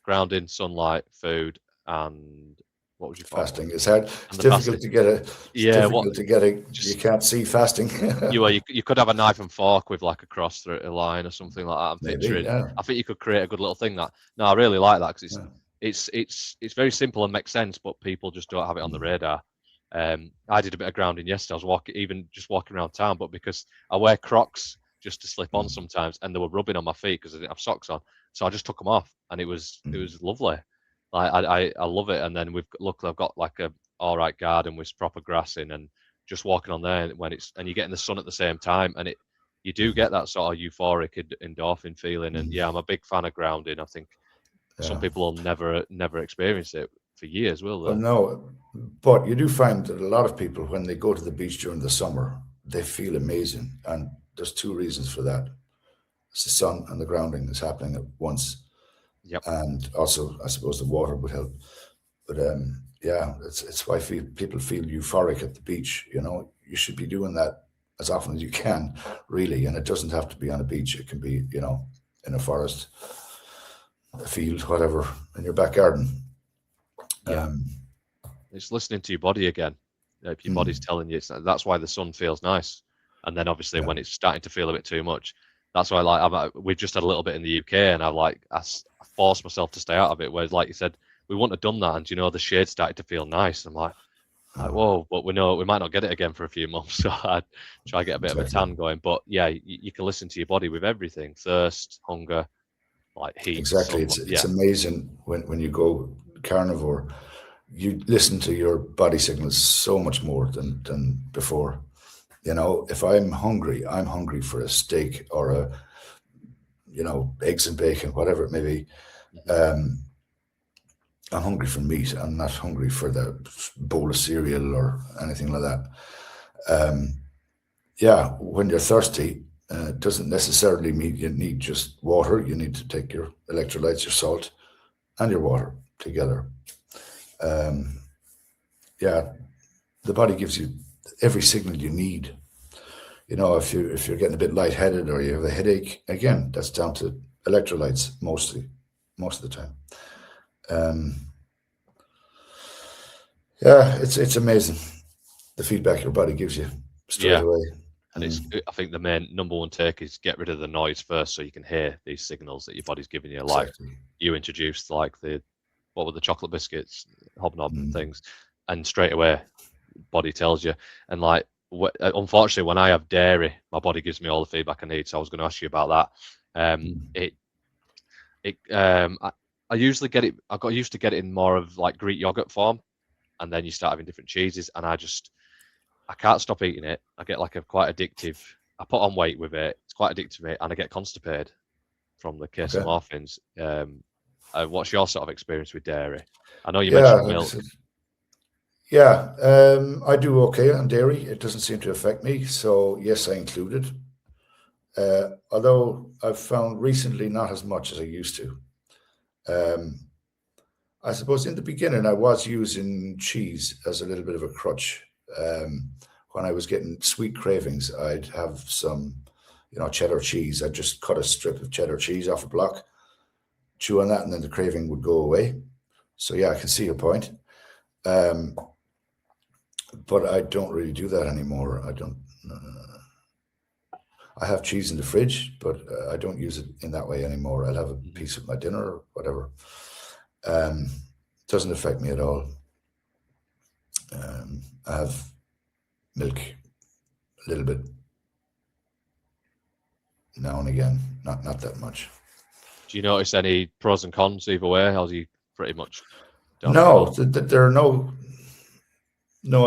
grounding, sunlight, food, and what was your fourth one? Fasting is hard. It's And the fasting. difficult to get it. It's Yeah, what difficult to get it. You just can't see fasting. you could have a knife and fork with like a cross through a line or something like that. I'm Maybe, picturing. yeah. I think you could create a good little thing that. No, I really like that because Yeah. it's very simple and makes sense, but people just don't have it on the radar. I did a bit of grounding yesterday. I was walking around town, but because I wear Crocs just to slip on sometimes, and they were rubbing on my feet because I didn't have socks on, so I just took them off, and it was lovely. Like I love it. And then I've got like a all right garden with proper grass in, and just walking on there when you're getting the sun at the same time, and you do get that sort of euphoric endorphin feeling. And yeah, I'm a big fan of grounding. I think some Yeah. people will never experience it for years, will Well, they? no, but you do find that a lot of people, when they go to the beach during the summer, they feel amazing. And there's two reasons for that. It's the sun and the grounding is happening at once. Yep. And also, I suppose the water would help. But yeah, it's why people feel euphoric at the beach. You should be doing that as often as you can, really. And it doesn't have to be on a beach. It can be, in a forest, a field, whatever, in your back garden. Yeah. It's listening to your body again. If your body's telling you, that's why the sun feels nice. And then obviously Yeah. when it's starting to feel a bit too much, that's why we've just had a little bit in the UK, and I forced myself to stay out of it. Whereas, like you said, we wouldn't have done that, and the shade started to feel nice. I'm like, whoa, but we know we might not get it again for a few months, so I'd try to get a bit of a tan going. But yeah, you can listen to your body with everything: thirst, hunger, like heat. Exactly. It's amazing when you go carnivore, you listen to your body signals so much more than before. If I'm hungry for a steak or eggs and bacon, whatever it may be. I'm hungry for meat. I'm not hungry for the bowl of cereal or anything like that. Yeah, when you're thirsty, doesn't necessarily mean you need just water. You need to take your electrolytes, your salt, and your water together. Yeah, the body gives you every signal you need. If you're getting a bit lightheaded or you have a headache, again, that's down to electrolytes most of the time. Yeah, it's amazing the feedback your body gives you straight away. And I think the main number one take is get rid of the noise first, so you can hear these signals that your body's giving you. Like you introduced, like what were the chocolate biscuits, hobnob things, and straight away, body tells you. And like, unfortunately, when I have dairy, my body gives me all the feedback I need. So I was going to ask you about that. I usually get it. I got used to get it in more of like Greek yogurt form, and then you start having different cheeses, and I can't stop eating it. I get like quite addictive. I put on weight with it. It's quite addictive, and I get constipated from the casomorphins. What's your sort of experience with dairy? I know you mentioned milk. Yeah, I do okay on dairy. It doesn't seem to affect me. So yes, I include it. Although I've found recently not as much as I used to. I suppose in the beginning I was using cheese as a little bit of a crutch. When I was getting sweet cravings, I'd have some, cheddar cheese. I'd just cut a strip of cheddar cheese off a block, chew on that, and then the craving would go away. So yeah, I can see your point. But I don't really do that anymore. I don't. I have cheese in the fridge, but I don't use it in that way anymore. I'll have a piece of my dinner or whatever. Doesn't affect me at all. I have milk a little bit now and again, not that much. Do you notice any pros and cons either way? Or do you pretty much? No, there are no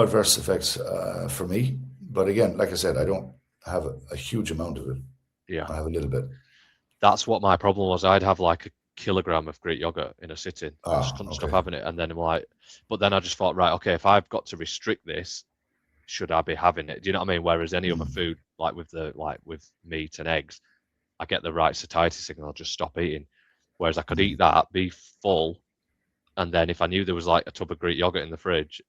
adverse effects for me. But again, like I said, I don't have a huge amount of it. Yeah, I have a little bit. That's what my problem was. I'd have like a kilogram of Greek yogurt in a sitting. I just couldn't stop Okay. having it. And then I'm like, but then I just thought, right, okay, if I've got to restrict this, should I be having it? Do you know what I mean? Whereas any other food, like with meat and eggs, I get the right satiety signal, I'll just stop eating. Whereas I could eat that, be full, and then if I knew there was like a tub of Greek yogurt in the fridge,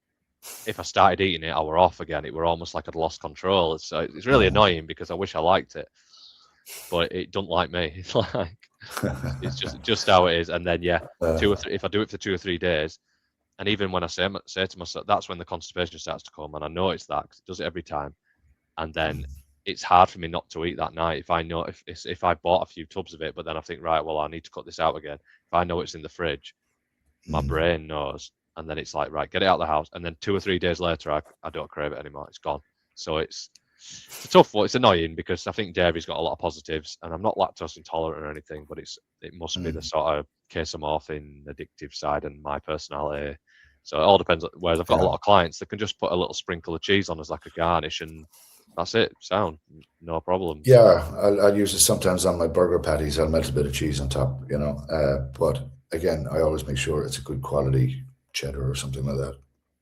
if I started eating it, I were off again. It were almost like I'd lost control. So it's really annoying because I wish I liked it, but it don't like me. It's like it's just how it is. And then yeah, 2 or 3. If I do it for 2 or 3 days, and even when I say to myself, that's when the constipation starts to come, and I notice that because it does it every time. And then it's hard for me not to eat that night if I know if I bought a few tubs of it, but then I think, right, well, I need to cut this out again. If I know it's in the fridge, my brain knows, and then it's like, right, get it out of the house, and then 2 or 3 days later, I don't crave it anymore. It's gone. So it's a tough one. It's annoying because I think dairy's got a lot of positives, and I'm not lactose intolerant or anything, but it must be the sort of casomorphin addictive side and my personality. So it all depends. Whereas I've got a lot of clients that can just put a little sprinkle of cheese on as like a garnish, and that's it. Sound no problem. Yeah, I'll use it sometimes on my burger patties. I'll melt a bit of cheese on top, you know. But again, I always make sure it's a good quality cheddar or something like that.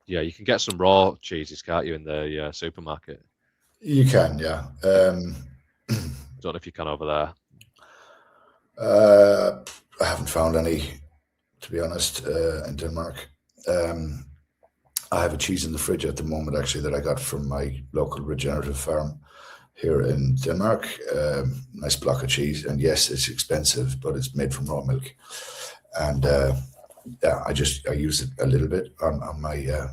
Yeah, you can get some raw cheeses, can't you, in the supermarket? You can, yeah. Don't know if you can over there. I haven't found any, to be honest, in Denmark. I have a cheese in the fridge at the moment, actually, that I got from my local regenerative farm here in Denmark. Nice block of cheese, and yes, it's expensive, but it's made from raw milk. And yeah, I use it a little bit on my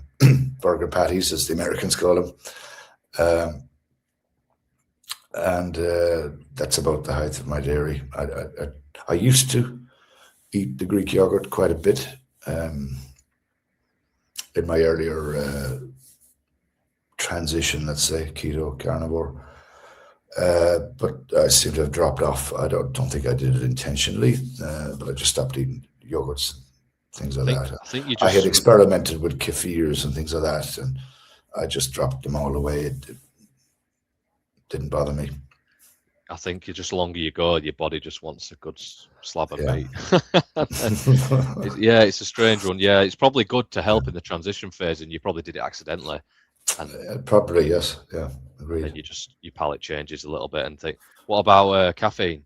burger patties, as the Americans call them. And that's about the height of my dairy. I used to eat the Greek yogurt quite a bit in my earlier transition, let's say, keto, carnivore. But I seem to have dropped off. I don't think I did it intentionally, but I just stopped eating yogurts and things like that. I think I had experimented with kefirs and things like that, and I just dropped them all away. It didn't bother me. I think the longer you go, your body just wants a good slab of meat. Yeah, it's a strange one. Yeah, it's probably good to help in the transition phase, and you probably did it accidentally. And probably, yes. Yeah, agreed. then your palate changes a little bit and think, what about caffeine?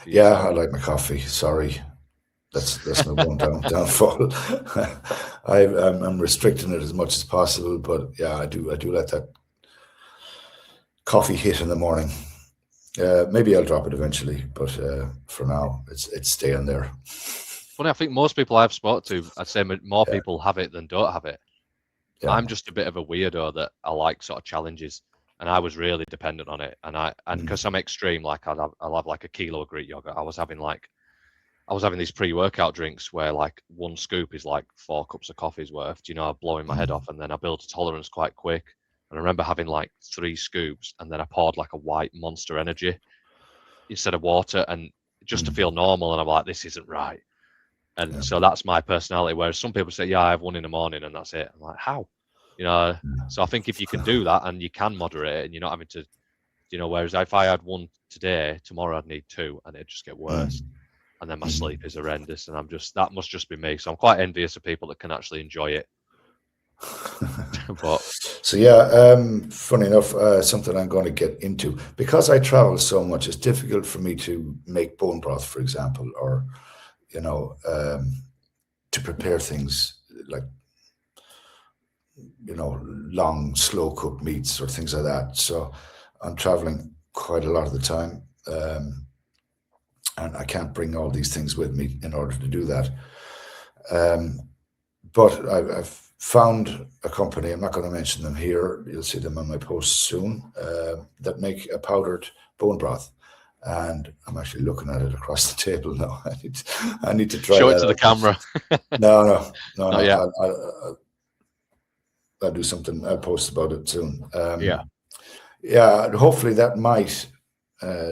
Yeah, I like my coffee. Sorry, that's my one downfall. I'm restricting it as much as possible, but yeah, I do let that coffee hit in the morning. Maybe I'll drop it eventually, but for now, it's staying there. Funny, I think most people I've spoken to, I'd say more people have it than don't have it. Yeah. I'm just a bit of a weirdo that I like sort of challenges, and I was really dependent on it. And because I'm extreme, like I'll have like a kilo of Greek yogurt. I was having these pre-workout drinks where like one scoop is like 4 cups of coffee's worth. You know, blowing my head off, and then I built a tolerance quite quick. And I remember having like 3 scoops, and then I poured like a white Monster Energy instead of water, and just to feel normal. And I'm like, this isn't right. And so that's my personality. Whereas some people say, yeah, I have one in the morning and that's it. I'm like, how? You know, so I think if you can do that and you can moderate it and you're not having to, you know, whereas if I had one today, tomorrow I'd need 2 and it'd just get worse. And then my sleep is horrendous. And that must just be me. So I'm quite envious of people that can actually enjoy it. So yeah, funny enough, something I'm going to get into, because I travel so much, it's difficult for me to make bone broth, for example, or you know, to prepare things like, you know, long slow cooked meats or things like that. So I'm traveling quite a lot of the time, and I can't bring all these things with me in order to do that. But I've found a company, I'm not going to mention them here, you'll see them on my posts soon, that make a powdered bone broth. And I'm actually looking at it across the table now. I need to try. Show it to the camera. No. Yeah. I'll do something. I'll post about it soon. Yeah. Hopefully that might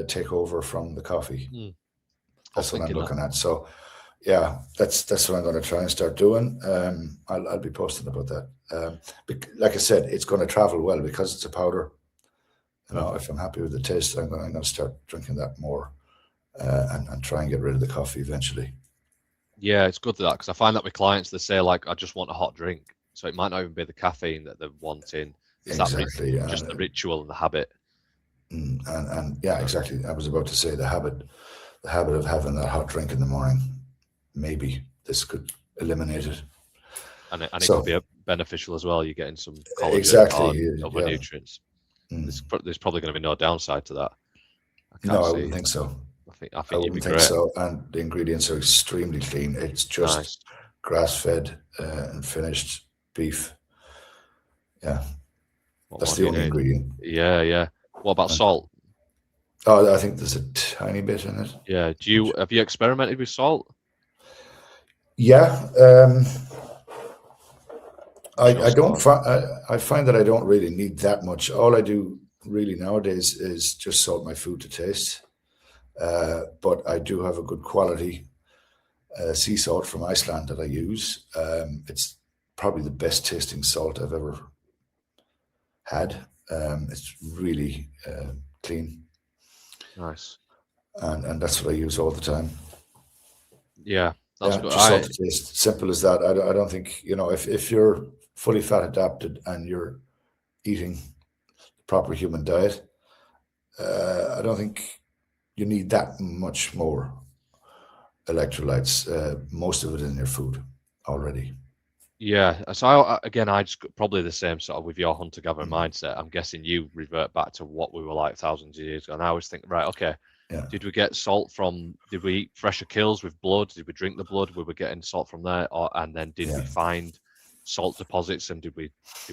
take over from the coffee. That's what I'm looking at. So, yeah, that's what I'm going to try and start doing. I'll be posting about that. Like I said, it's going to travel well because it's a powder. You know, if I'm happy with the taste, I'm going to start drinking that more. and try and get rid of the coffee eventually. Yeah, it's good for that because I find that with clients, they say like, I just want a hot drink. So it might not even be the caffeine that they're wanting. It's that Exactly. just the ritual and the habit. And yeah, exactly. I was about to say the habit of having that hot drink in the morning. Maybe this could eliminate it. And it could be beneficial as well. You're getting some collagen exactly, or other nutrients. There's probably going to be no downside to that. I wouldn't think so. I think you'd be great. So, and the ingredients are extremely clean. It's just grass-fed and finished beef. Yeah, that's the only ingredient. Yeah. What about salt? Oh, I think there's a tiny bit in it. Yeah. Have you experimented with salt? Yeah. I don't. I find that I don't really need that much. All I do really nowadays is just salt my food to taste. But I do have a good quality sea salt from Iceland that I use. It's probably the best tasting salt I've ever had. It's really clean. Nice. And that's what I use all the time. Yeah, that's good. Just salt to taste. Simple as that. I don't think, if you're fully fat adapted and you're eating the proper human diet, I don't think you need that much more electrolytes. Most of it in your food already. Yeah. So I just probably the same sort of with your hunter-gatherer mindset. I'm guessing you revert back to what we were like thousands of years ago. And I always think, right, okay, did we get salt did we eat fresher kills with blood? Did we drink the blood? We were getting salt from there, and then did we find salt deposits and did we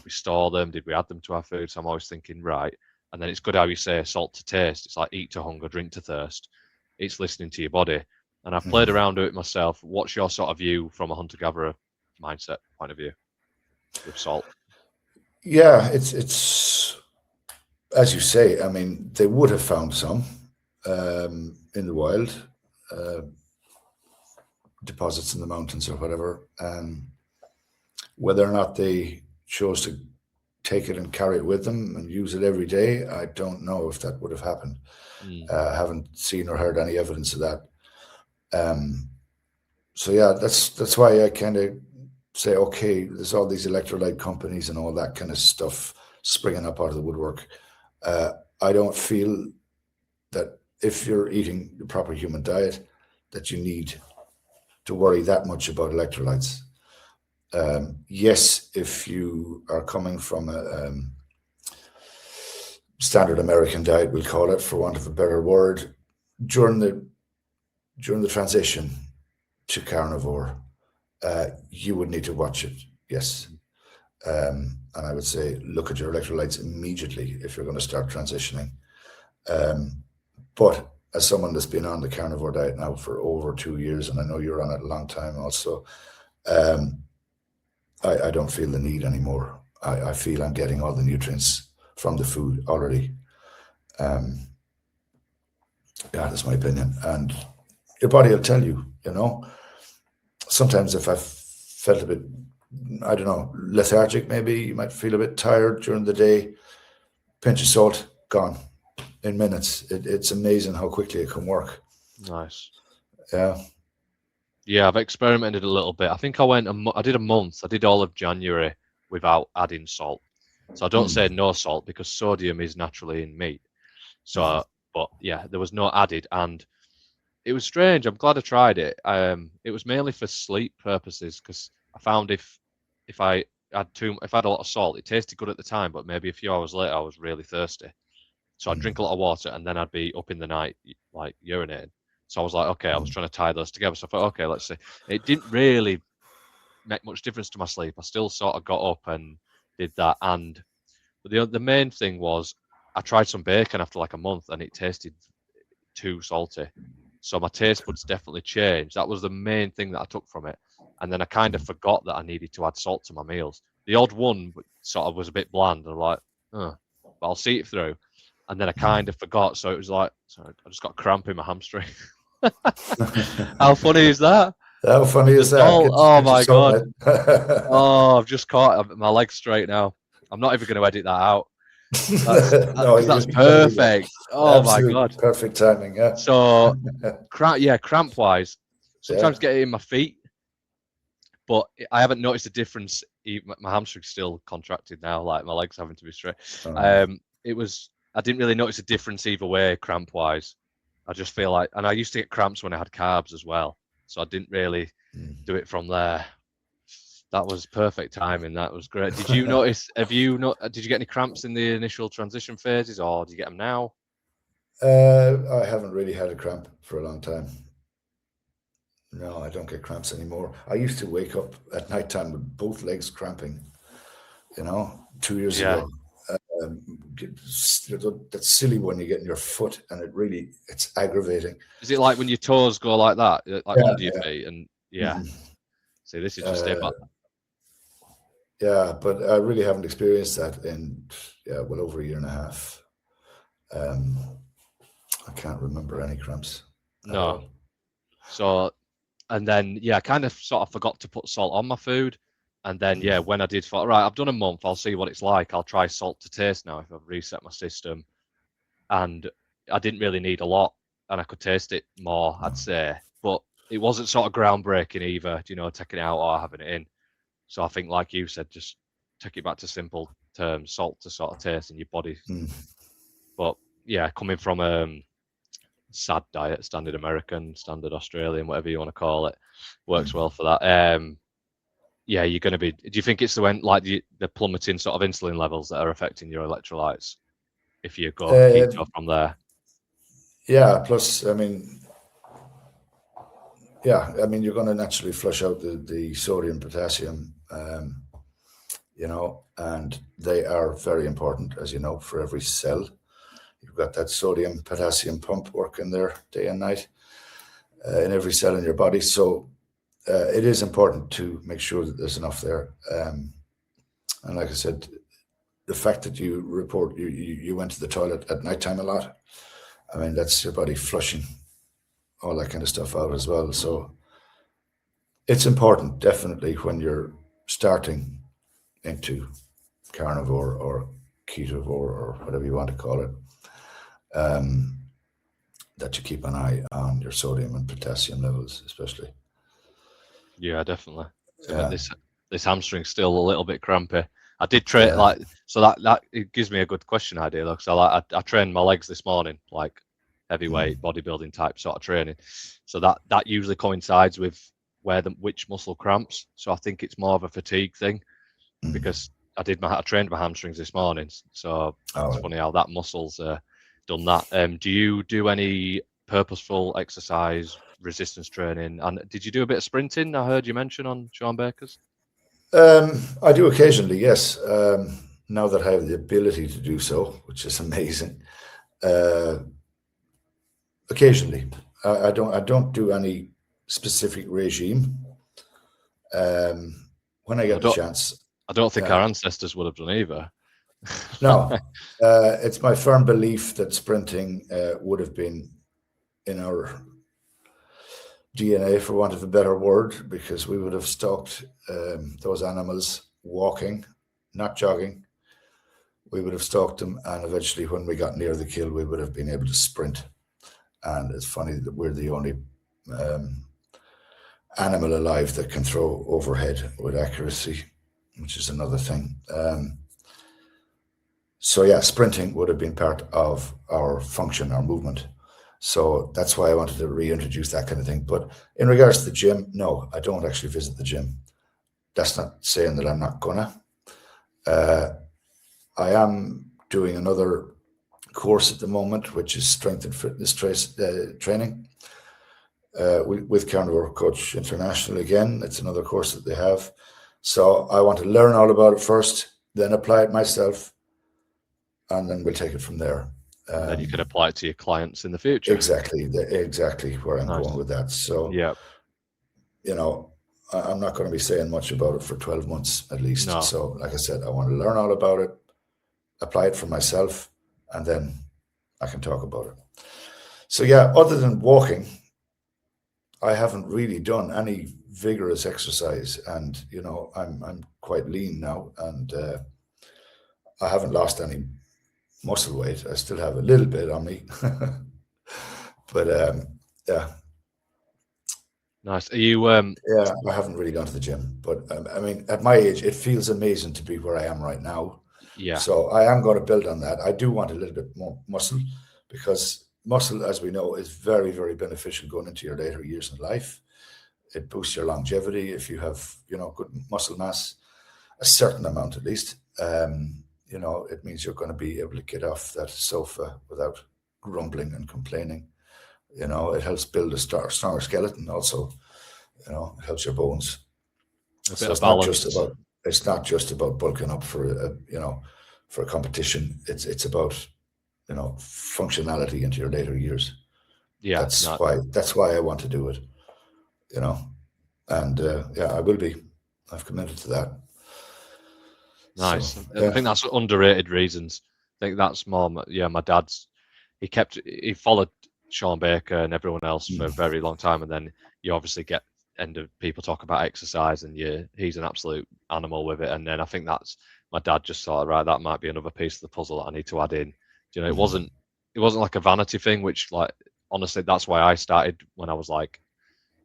store them? Did we add them to our food? So I'm always thinking, right. And then it's good how you say salt to taste. It's like eat to hunger, drink to thirst. It's listening to your body. And I've played around with it myself. What's your sort of view from a hunter-gatherer mindset point of view with salt? Yeah, it's as you say. I mean, they would have found some in the wild, deposits in the mountains or whatever. Whether or not they chose to take it and carry it with them and use it every day, I don't know if that would have happened. I haven't seen or heard any evidence of that. So yeah, that's why I kind of say, okay, there's all these electrolyte companies and all that kind of stuff springing up out of the woodwork. I don't feel that if you're eating the proper human diet, that you need to worry that much about electrolytes. Yes, if you are coming from a standard American diet, we'll call it, for want of a better word, during the transition to carnivore, you would need to watch it. Yes. And I would say, look at your electrolytes immediately if you're going to start transitioning. But as someone that's been on the carnivore diet now for over 2 years, and I know you're on it a long time also, I don't feel the need anymore. I feel I'm getting all the nutrients from the food already. Yeah, that's my opinion. And your body will tell you, Sometimes if I felt a bit, I don't know, lethargic, maybe you might feel a bit tired during the day, pinch of salt, gone in minutes. It's amazing how quickly it can work. Nice. Yeah. Yeah, I've experimented a little bit. I think I did a month. I did all of January without adding salt. So I don't say no salt because sodium is naturally in meat. So, but yeah, there was no added, and it was strange. I'm glad I tried it. It was mainly for sleep purposes because I found if I had a lot of salt, it tasted good at the time, but maybe a few hours later I was really thirsty. So I'd drink a lot of water and then I'd be up in the night like urinating. So I was like, okay, I was trying to tie those together. So I thought, okay, let's see. It didn't really make much difference to my sleep. I still sort of got up and did that. But the main thing was I tried some bacon after like a month and it tasted too salty. So my taste buds definitely changed. That was the main thing that I took from it. And then I kind of forgot that I needed to add salt to my meals. The odd one sort of was a bit bland. I'm like, but I'll see it through. And then I kind of forgot. So it was like, sorry, I just got cramp in my hamstring. How funny is that? How funny is that? Oh my God. Oh, I've just caught it. My leg's straight now. I'm not even going to edit that out. That's No, 'cause you that's didn't tell me that. perfect. Oh my Absolute God. perfect timing. Yeah. So cramp wise, Yeah. sometimes get it in my feet, but I haven't noticed a difference. My hamstring's still contracted now, like my legs having to be straight. Oh. I didn't really notice a difference either way, cramp wise. I just feel like, and I used to get cramps when I had carbs as well, so I didn't really do it from there. That was perfect timing. That was great. Did you notice? Did you get any cramps in the initial transition phases, or do you get them now? I haven't really had a cramp for a long time. No, I don't get cramps anymore. I used to wake up at nighttime with both legs cramping, 2 years Yeah. ago. That's silly when you get in your foot and it's aggravating. Is it like when your toes go like that, like Yeah, under your yeah. feet? And yeah. Mhm. See, this is just it. But Yeah, but I really haven't experienced that in well over a year and a half. Um, I can't remember any cramps at no. all. So, and then I kind of sort of forgot to put salt on my food. And then when I did, thought, right, I've done a month. I'll see what it's like. I'll try salt to taste now if I've reset my system. And I didn't really need a lot, and I could taste it more, I'd say. But it wasn't sort of groundbreaking either, taking it out or having it in. So I think, like you said, just take it back to simple terms, salt to sort of taste in your body. But coming from sad diet, standard American, standard Australian, whatever you want to call it, works well for that. You're going to be. Do you think it's the plummeting sort of insulin levels that are affecting your electrolytes if you go keto from there? Yeah. Plus, I mean, you're going to naturally flush out the sodium, potassium, and they are very important, as you know, for every cell. You've got that sodium, potassium pump working there day and night in every cell in your body. So it is important to make sure that there's enough there. And like I said, the fact that you report you went to the toilet at nighttime a lot, I mean, that's your body flushing all that kind of stuff out as well. So it's important, definitely, when you're starting into carnivore or ketovore or whatever you want to call it, that you keep an eye on your sodium and potassium levels, especially. Yeah, definitely. So Yeah. this hamstring's still a little bit crampy. I did train so that it gives me a good question idea though. So I trained my legs this morning, like heavyweight bodybuilding type sort of training. So that usually coincides with which muscle cramps. So I think it's more of a fatigue thing because I trained my hamstrings this morning. So it's funny how that muscle's done that. Do you do any purposeful exercise, resistance training, and did you do a bit of sprinting? I heard you mention on Sean Baker's. I do occasionally, yes. Now that I have the ability to do so, which is amazing. Occasionally, I don't do any specific regime. When I get the chance. I don't think our ancestors would have done either. No, it's my firm belief that sprinting would have been in our DNA, for want of a better word, because we would have stalked those animals walking, not jogging. We would have stalked them, and eventually when we got near the kill, we would have been able to sprint. And it's funny that we're the only animal alive that can throw overhead with accuracy, which is another thing. So yeah, sprinting would have been part of our function, our movement. So that's why I wanted to reintroduce that kind of thing. But in regards to the gym, no, I don't actually visit the gym. That's not saying that I'm not gonna. I am doing another course at the moment, which is strength and fitness training with Carnivore Coach International again. It's another course that they have. So I want to learn all about it first, then apply it myself, and then we'll take it from there. Then you can apply it to your clients in the future. Exactly where I'm going with that. So, I'm not going to be saying much about it for 12 months at least. No. So, like I said, I want to learn all about it, apply it for myself, and then I can talk about it. So, yeah, other than walking, I haven't really done any vigorous exercise, and I'm quite lean now, and I haven't lost any muscle weight. I still have a little bit on me, but yeah, Nice. Are you yeah. I haven't really gone to the gym, but I mean, at my age, it feels amazing to be where I am right now. yeah, So I am going to build on that. I do want a little bit more muscle because muscle, as we know, is very, very beneficial going into your later years in life. It boosts your longevity if you have, good muscle mass, a certain amount at least. It means you're going to be able to get off that sofa without grumbling and complaining. It helps build a stronger skeleton also. It helps your bones. a bit So of it's balance. not just about bulking up for a competition. It's about functionality into your later years. Yeah, no, That's why I want to do it. You know, and yeah, I will be. I've committed to that. So nice. I yeah. think that's underrated reasons. I think that's more, my dad's, he followed Sean Baker and everyone else for a Mm, very long time. And then you obviously get people talk about exercise and he's an absolute animal with it. And then I think that's, my dad just thought, right, that might be another piece of the puzzle that I need to add in. It mhm, wasn't like a vanity thing, which like, honestly, that's why I started when I was like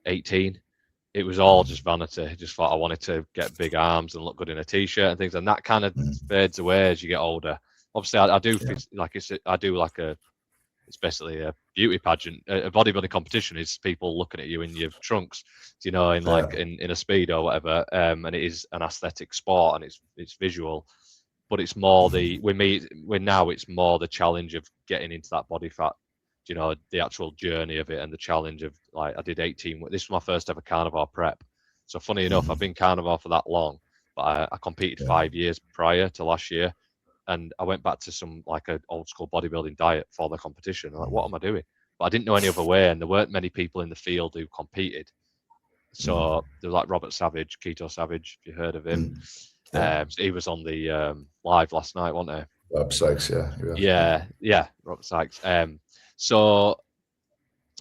18. It was all mhm, just vanity. I just thought I wanted to get big arms and look good in a t-shirt and things, and that kind of mhm. fades away as you get older. Obviously, I do Yeah. like I do like it's basically a beauty pageant. A bodybuilding competition is people looking at you in your trunks, in Yeah. like in a speed or whatever. And it is an aesthetic sport and it's visual, but it's more Mhm, it's more the challenge of getting into that body fat, the actual journey of it and the challenge of like I did 18. This was my first ever carnivore prep. So funny enough, I've mhm. been carnivore for that long, but I competed Yeah. 5 years prior to last year, and I went back to some like an old school bodybuilding diet for the competition. I'm like, what Mhm, am I doing? But I didn't know any other way, and there weren't many people in the field who competed. mhm, So there was like Robert Savage, Keto Savage, if you heard of him. mhm. Yeah. So he was on the live last night, wasn't he? Bob Sykes. Yeah. Yeah. Yeah, Robert Sykes. So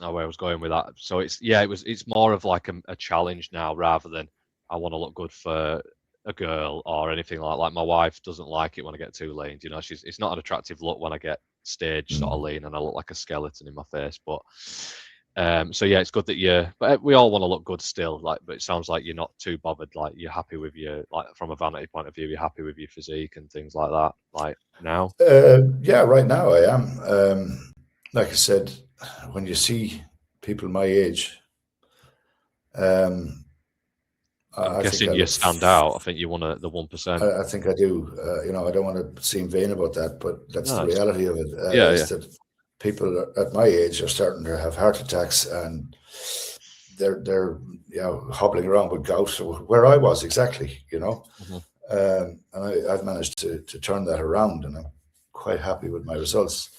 where I was going with that. So it's more of like a challenge now rather than I want to look good for a girl or anything like my wife doesn't like it when I get too lean. It's not an attractive look when I get stage sort of Mhm. lean and I look like a skeleton in my face. But so yeah, it's good that but we all want to look good still. Like, but it sounds like you're not too bothered. Like you're happy with like from a vanity point of view, you're happy with your physique and things like that. Like now, Yeah. Right now, I am. Like I said, when you see people my age, um, I'm I think guessing I you look. stand out. I think you want the 1%. I think I do. I don't want to seem vain about that, but that's the No, reality of it. yeah, Is yeah. that people at my age are starting to have heart attacks, and they're hobbling around with gout. Where I was exactly, Mhm. and I've managed to turn that around, and I'm quite happy with my results.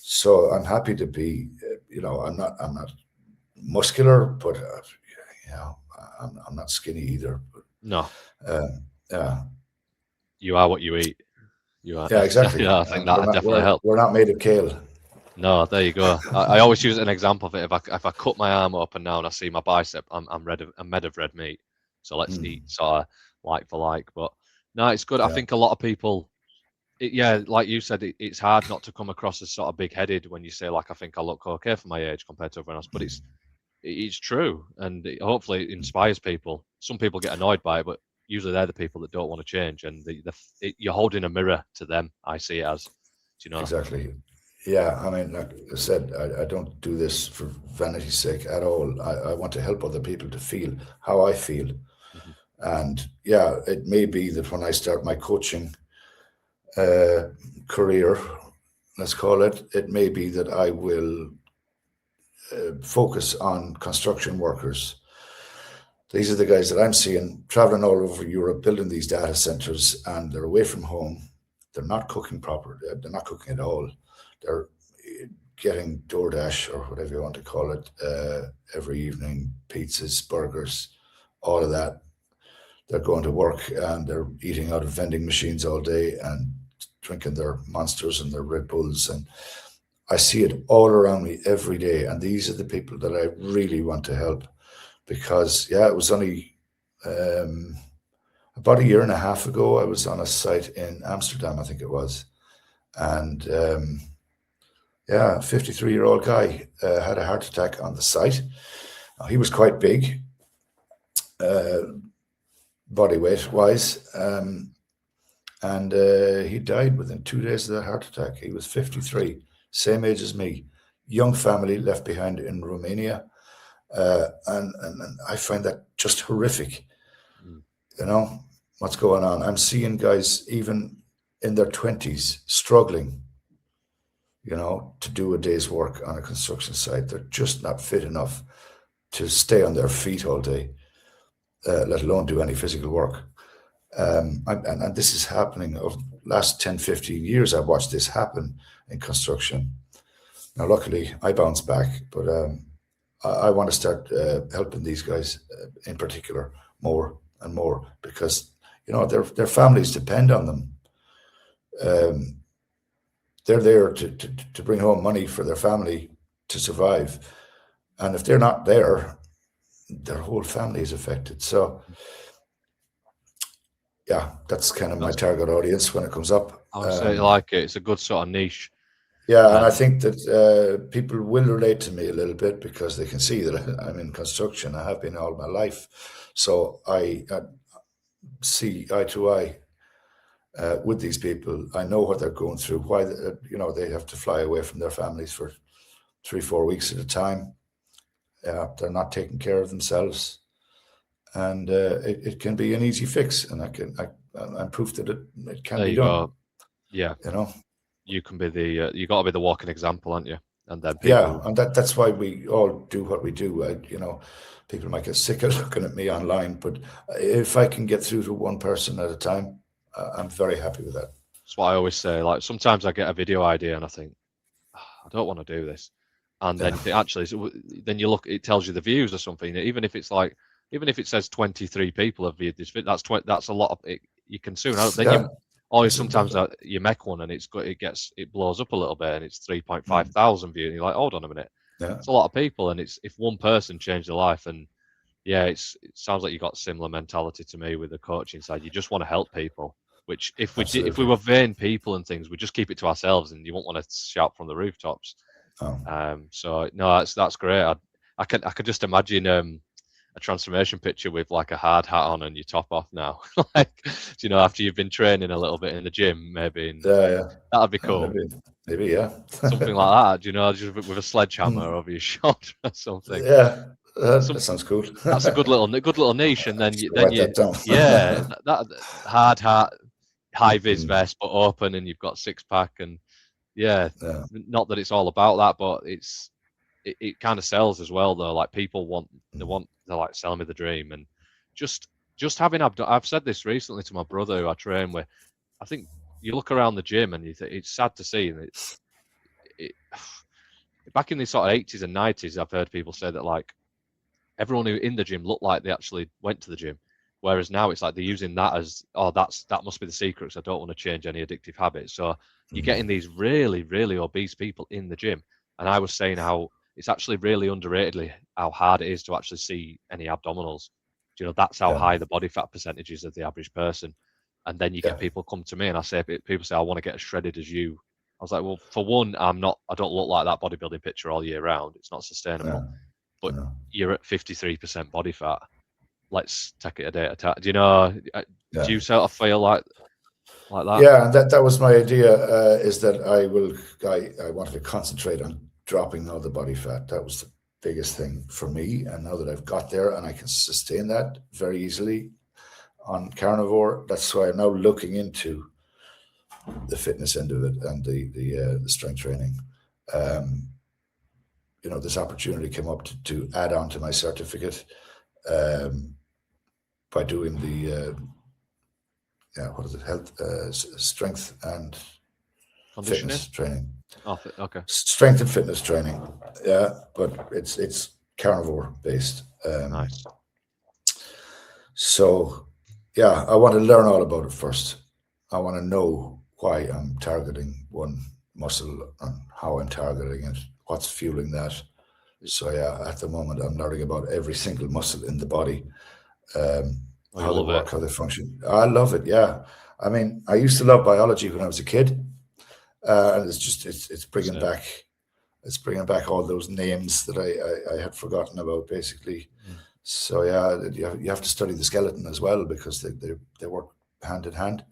So I'm happy to be. I'm not muscular, but you know, I'm not skinny either. No, Yeah. you are what you eat. You are. Yeah, exactly. Yeah, I think We're that not definitely we're helps. we're not made of kale. No, there you go. I always use an example of it. If I cut my arm up and down, I see my bicep. I'm made of red meat. So let's eat Mm, sort of like for like. But no, it's good. I yeah, think a lot of people. Yeah, like you said, it's hard not to come across as sort of big-headed when you say like I think I look okay for my age compared to everyone else. But it's true, and hopefully it inspires people. Some people get annoyed by it, but usually they're the people that don't want to change, and you're holding a mirror to them. I see it as, do you know? exactly. Yeah, I mean, like I said, I don't do this for vanity's sake at all. I want to help other people to feel how I feel. Mhm. And yeah, it may be that when I start my coaching uh, career, let's call it, it may be that I will focus on construction workers. These are the guys that I'm seeing traveling all over Europe, building these data centers, and they're away from home. They're not cooking properly. They're not cooking at all. They're getting DoorDash or whatever you want to call it every evening, pizzas, burgers, all of that. They're going to work and they're eating out of vending machines all day and drinking their Monsters and their Red Bulls. And I see it all around me every day. And these are the people that I really want to help because, yeah, it was only about a year and a half ago. I was on a site in Amsterdam, I think it was, And yeah, 53-year-old guy had a heart attack on the site. Now, he was quite big, body weight wise, and he died within 2 days of that heart attack. He was 53, same age as me, young family left behind in Romania. And I find that just horrific. You know, what's going on? I'm seeing guys even in their 20s struggling, you know, to do a day's work on a construction site. They're just not fit enough to stay on their feet all day, let alone do any physical work. And this is happening over the last 10, 15 years. I've watched this happen in construction. Now, luckily, I bounced back, but I want to start helping these guys in particular more and more, because, you know, their families depend on them. They're there to bring home money for their family to survive. And if they're not there, their whole family is affected. So, yeah, that's kind of my target audience when it comes up. I would say like it. It's a good sort of niche. Yeah, and I think that people will relate to me a little bit because they can see that I'm in construction. I have been all my life. So I see eye to eye with these people. I know what they're going through, why you know, they have to fly away from their families for 3-4 weeks at a time. They're not taking care of themselves. And it can be an easy fix. And I'm proof that it can be done. Yeah. You know? You can be you got to be the walking example, aren't you? And then people... Yeah, and that's why we all do what we do. You know, people might get sick of looking at me online, but if I can get through to one person at a time, I'm very happy with that. That's what I always say. Like, sometimes I get a video idea and I think, I don't want to do this, and then then you look, it tells you the views or something. Even if it says 23 people have viewed this video, that's a lot of it. You can soon out. Then sometimes you make one and it blows up a little bit and it's 3.5 thousand views. And you're like, hold on a minute, it's a lot of people. And it's, if one person changed their life, and it sounds like you got similar mentality to me with the coaching side. You just want to help people. Which if we were vain people and things, we just keep it to ourselves, and you won't want to shout from the rooftops. So no, that's great. I could just imagine a transformation picture with like a hard hat on and your top off now, like, you know, after you've been training a little bit in the gym, maybe. That'd be cool. Maybe, yeah. Something like that, you know, just with a sledgehammer over your shoulder or something. Yeah, that sounds cool. That's a good little niche, and then that hard hat, high vis vest, but open, and you've got six pack, and not that it's all about that, but it kind of sells as well, though. Like, people they're like, selling me the dream. And just having I've said this recently to my brother who I train with. I think you look around the gym and it's sad to see, and back in the sort of 80s and 90s, I've heard people say that, like, everyone who in the gym looked like they actually went to the gym, whereas now it's like they're using that as, that must be the secret, because I don't want to change any addictive habits. So you're getting these really, really obese people in the gym. And I was saying how it's actually really underratedly how hard it is to actually see any abdominals. You know, that's how high the body fat percentage is of the average person. And then you get people come to me and people say, I want to get as shredded as you. I was like, well, for one, I don't look like that bodybuilding picture all year round. It's not sustainable. But you're at 53% body fat. Let's take it a day at a time. Do you know, do you sort of feel like that? Yeah, and that was my idea, is that I wanted to concentrate on dropping all the body fat. That was the biggest thing for me. And now that I've got there and I can sustain that very easily on Carnivore, that's why I'm now looking into the fitness end of it and the strength training. You know, this opportunity came up to add on to my certificate by doing the strength and fitness training. Oh, okay. Strength and fitness training, but it's Carnivore based. Nice. So, I want to learn all about it first. I want to know why I'm targeting one muscle and how I'm targeting it, what's fueling that. So at the moment I'm learning about every single muscle in the body, how they work, how they function. I love it. Yeah, I mean, I used to love biology when I was a kid. And it's bringing back. It's bringing back all those names that I had forgotten about, basically. So yeah, you have to study the skeleton as well, because they work hand in hand.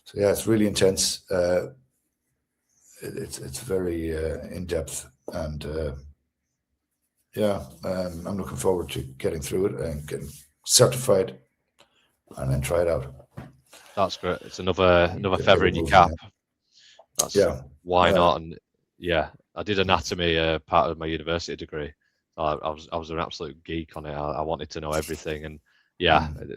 So yeah, it's really intense. It's very in depth, and I'm looking forward to getting through it and getting certified, and then try it out. That's great. It's another Get feather in your cap. That's why not. And yeah, I did anatomy part of my university degree. I was an absolute geek on it. I wanted to know everything, and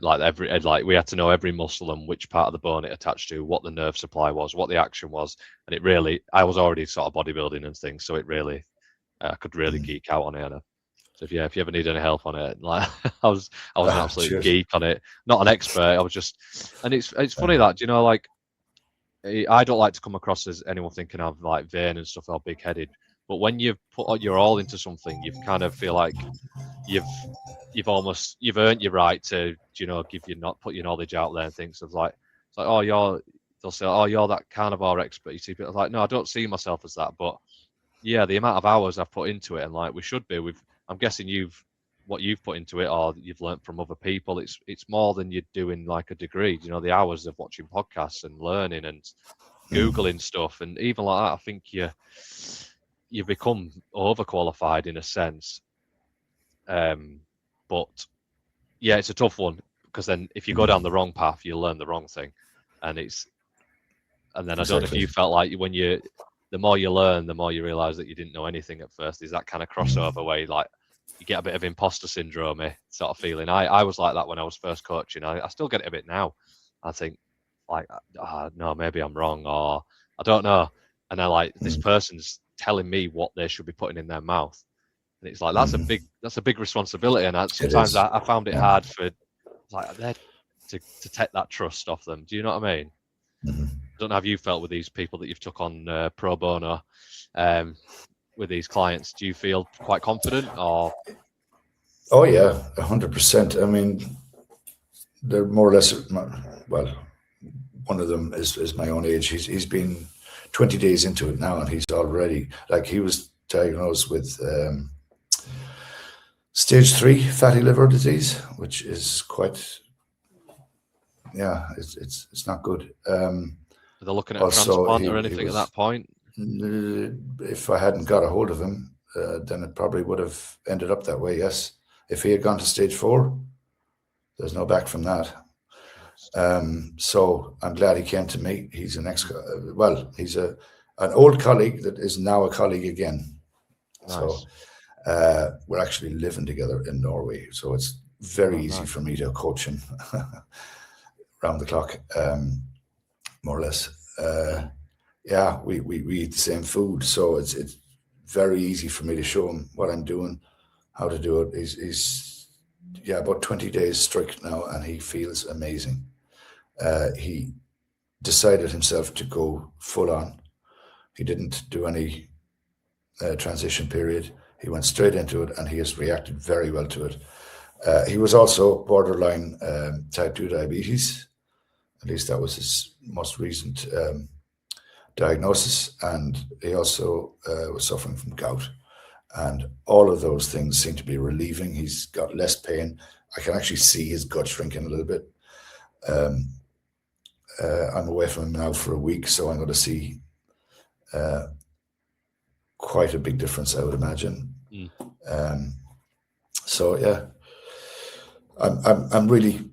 like we had to know every muscle and which part of the bone it attached to, what the nerve supply was, what the action was, and it really, I was already sort of bodybuilding and things, so it really, I could really geek out on it. So if you ever need any help on it, like I was an absolute geek on it, not an expert. I was just, and it's funny that, you know, like, I don't like to come across as anyone thinking I'm like vain and stuff or big headed, but when you've put your all into something, you kind of feel like you've earned your right to, you know, put your knowledge out there and things of like, it's like, oh, they'll say, oh, you're that carnivore expert. You see people like, no, I don't see myself as that, but yeah, the amount of hours I've put into it, and like we should be, I'm guessing what you've put into it, or you've learned from other people, it's more than you'd do in like a degree. You know, the hours of watching podcasts and learning and Googling stuff, and even like that, I think you become overqualified in a sense. But yeah, it's a tough one, because then if you go down the wrong path, you'll learn the wrong thing, and then I don't know if you felt like the more you learn, the more you realize that you didn't know anything at first. Is that kind of crossover where you get a bit of imposter syndrome sort of feeling? I was like that when I was first coaching. I still get it a bit now. I think like, no, maybe I'm wrong, or I don't know. And then like this person's telling me what they should be putting in their mouth, and it's like that's a big responsibility. And sometimes I found it hard for like to take that trust off them. Do you know what I mean? I don't know how you felt with these people that you've took on pro bono with these clients. Do you feel quite confident, or? Oh yeah, 100%. I mean, they're more or less, well, one of them is my own age. He's been 20 days into it now, and he's already, like, he was diagnosed with stage 3 fatty liver disease, which is quite, it's not good. Are they looking at a transplant or anything at that point? If I hadn't got a hold of him, then it probably would have ended up that way, yes. If he had gone to stage 4, there's no back from that. So I'm glad he came to me. He's he's an old colleague that is now a colleague again. Nice. So we're actually living together in Norway. So it's very easy for me to coach him around the clock, more or less. We eat the same food, so it's very easy for me to show him what I'm doing, how to do it. He's about 20 days strict now, and he feels amazing. He decided himself to go full on. He didn't do any transition period. He went straight into it, and he has reacted very well to it. He was also borderline type 2 diabetes. At least that was his most recent diagnosis. And he also was suffering from gout. And all of those things seem to be relieving. He's got less pain. I can actually see his gut shrinking a little bit. I'm away from him now for a week, so I'm going to see quite a big difference, I would imagine. I'm really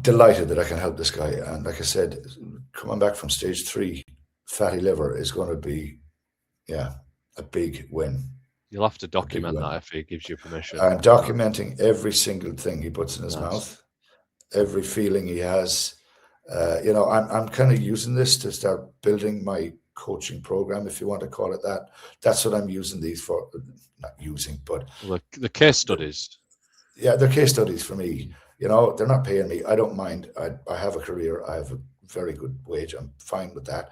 delighted that I can help this guy. And like I said, coming back from stage 3 fatty liver is going to be, a big win. You'll have to document that if he gives you permission. I'm documenting every single thing he puts in his mouth, every feeling he has. I'm kind of using this to start building my coaching program, if you want to call it that. That's what I'm using these for. Not using, but the case studies. They're case studies for me. You know, they're not paying me. I don't mind. I have a career. I have a very good wage. I'm fine with that.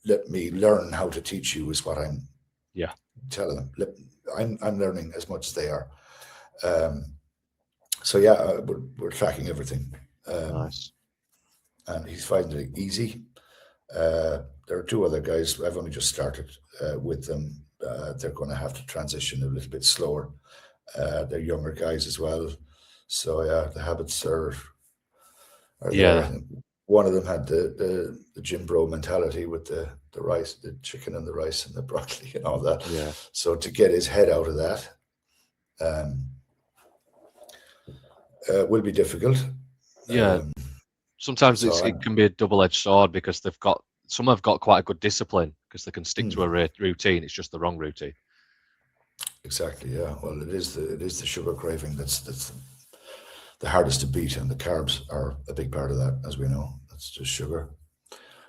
Let me learn how to teach you is what I'm telling them. I'm learning as much as they are. We're tracking everything. Nice. And he's finding it easy. there are two other guys. I've only just started with them. They're going to have to transition a little bit slower. They're younger guys as well. So yeah, the habits are there. I Yeah, think one of them had the gym bro mentality with the rice, the chicken and the rice and the broccoli and all that. yeah, So to get his head out of that um, will be difficult. yeah. Sometimes So it can be a double-edged sword because some have got quite a good discipline because they can stick to a routine. It's just the wrong routine. exactly, yeah. Well, it is the sugar craving that's the hardest to beat, and the carbs are a big part of that, as we know. That's just sugar.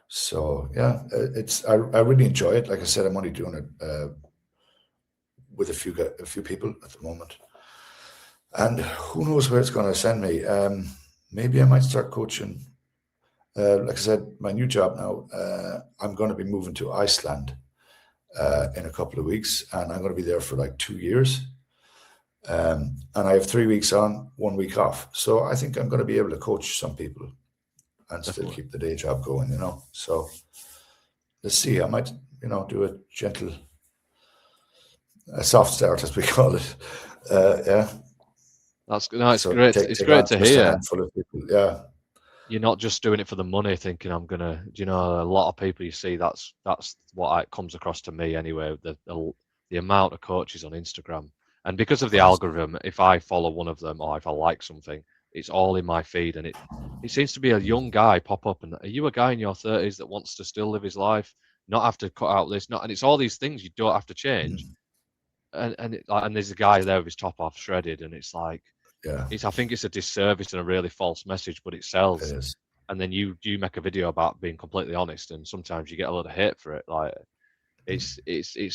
So yeah, I really enjoy it. Like I said, I'm only doing it with a few people at the moment, and who knows where it's going to send me. Maybe I might start coaching. Like I said, my new job now, I'm going to be moving to Iceland in a couple of weeks, and I'm going to be there for like 2 years. And I have 3 weeks on, 1 week off. So I think I'm going to be able to coach some people and still keep the day job going, you know. So let's see. I might, do a soft start, as we call it. Yeah. It's So great. It's take great on to just a hear. handful of people. Yeah. You're not just doing it for the money, thinking I'm gonna. A lot of people you see. That's what it comes across to me anyway. The amount of coaches on Instagram, and because of the algorithm, if I follow one of them or if I like something, it's all in my feed, and it seems to be a young guy pop up. And are you a guy in your 30s that wants to still live his life, not have to cut out this, not? And it's all these things you don't have to change. And there's a guy there with his top off shredded, and it's like. Yeah. I think it's a disservice and a really false message, but it It sells. is. And then you make a video about being completely honest, and sometimes you get a lot of hate for it. Like it's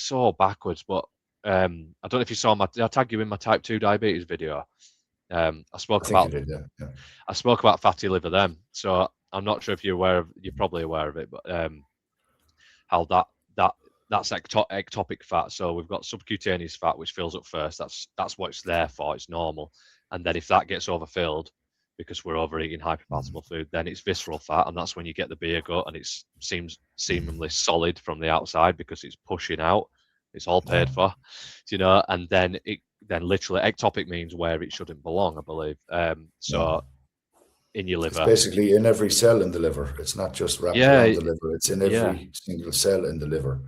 so backwards. But I don't know if you saw did I tag you in my type 2 diabetes video? I I think you did, yeah. Yeah. I spoke about fatty liver then. So I'm not sure if you're probably aware of it, but how that's ectopic fat. So we've got subcutaneous fat, which fills up first. That's what it's there for. It's normal. And then if that gets overfilled, because we're overeating hyperpalatable food, then it's visceral fat, and that's when you get the beer gut, and it seems seemingly solid from the outside because it's pushing out. It's all paid for, And then literally ectopic means where it shouldn't belong, I believe. So in your It's liver. basically in every cell in the liver. It's not just wrapped around the liver. It's in every single cell in the liver,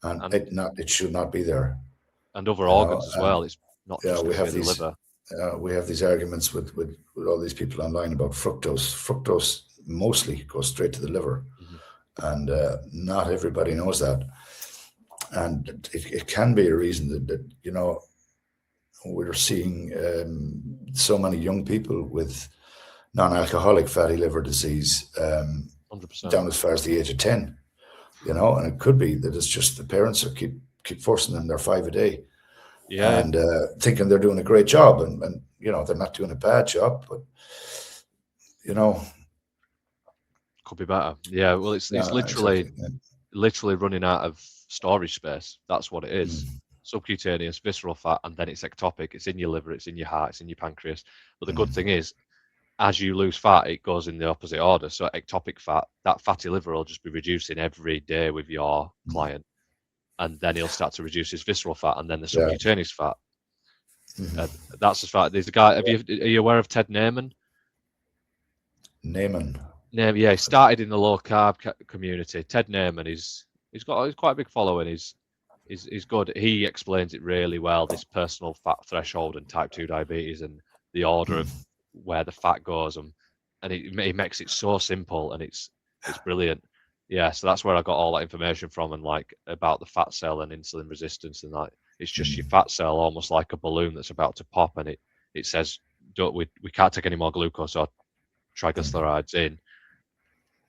and it should not be there. And other organs as well. It's not just we have the liver. We have these arguments with all these people online about fructose. Fructose mostly goes straight to the liver, and not everybody knows that. And it can be a reason that we're seeing so many young people with non-alcoholic fatty liver disease 100%. down as far as the age of 10, and it could be that it's just the parents are keep forcing them their 5 a day. Yeah. And thinking they're doing a great job, and they're not doing a bad job, but could be better. Yeah, well, it's literally running out of storage space. That's what it is. Subcutaneous, visceral fat, and then it's ectopic. It's in your liver, it's in your heart, it's in your pancreas. But the good thing is, as you lose fat, it goes in the opposite order. So ectopic fat, that fatty liver will just be reducing every day with your client. And then he'll start to reduce his visceral fat, and then the subcutaneous fat. That's the fact. There's a guy. Are you aware of Ted Naiman? Yeah, he started in the low carb community. Ted Naiman he's quite a big following. He's good. He explains it really well. This personal fat threshold and type 2 diabetes and the order of where the fat goes, and he makes it so simple, and it's brilliant. Yeah, so that's where I got all that information from, and like about the fat cell and insulin resistance, and like it's just your fat cell, almost like a balloon that's about to pop, and it says, we can't take any more glucose or triglycerides in.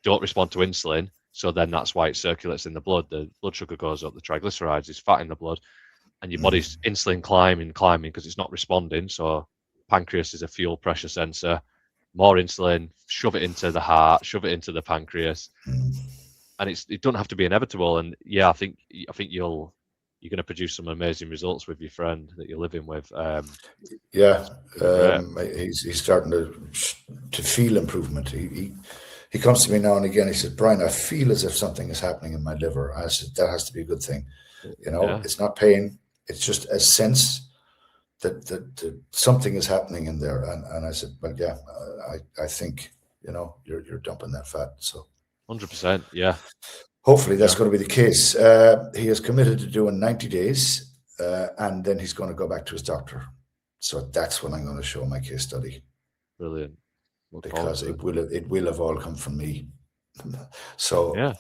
Don't respond to insulin, so then that's why it circulates in the blood. The blood sugar goes up, the triglycerides is fat in the blood, and your body's insulin climbing because it's not responding. So pancreas is a fuel pressure sensor. More insulin, shove it into the heart, shove it into the pancreas. And it doesn't have to be inevitable. And yeah, I think you're going to produce some amazing results with your friend that you're living with. He's starting to feel improvement. he comes to me now and again. He says, Brian, I feel as if something is happening in my liver. I said, that has to be a good thing. You know, Yeah. it's not pain. It's just a sense that something is happening in there. And I said, well, yeah, I think, you know, you're dumping that fat. So 100%. Yeah. hopefully that's Yeah. going to be the case. He is committed to doing 90 days and then he's going to go back to his doctor. So that's when I'm going to show my case study. Brilliant. Look Because forward it will have all come from me. So yeah.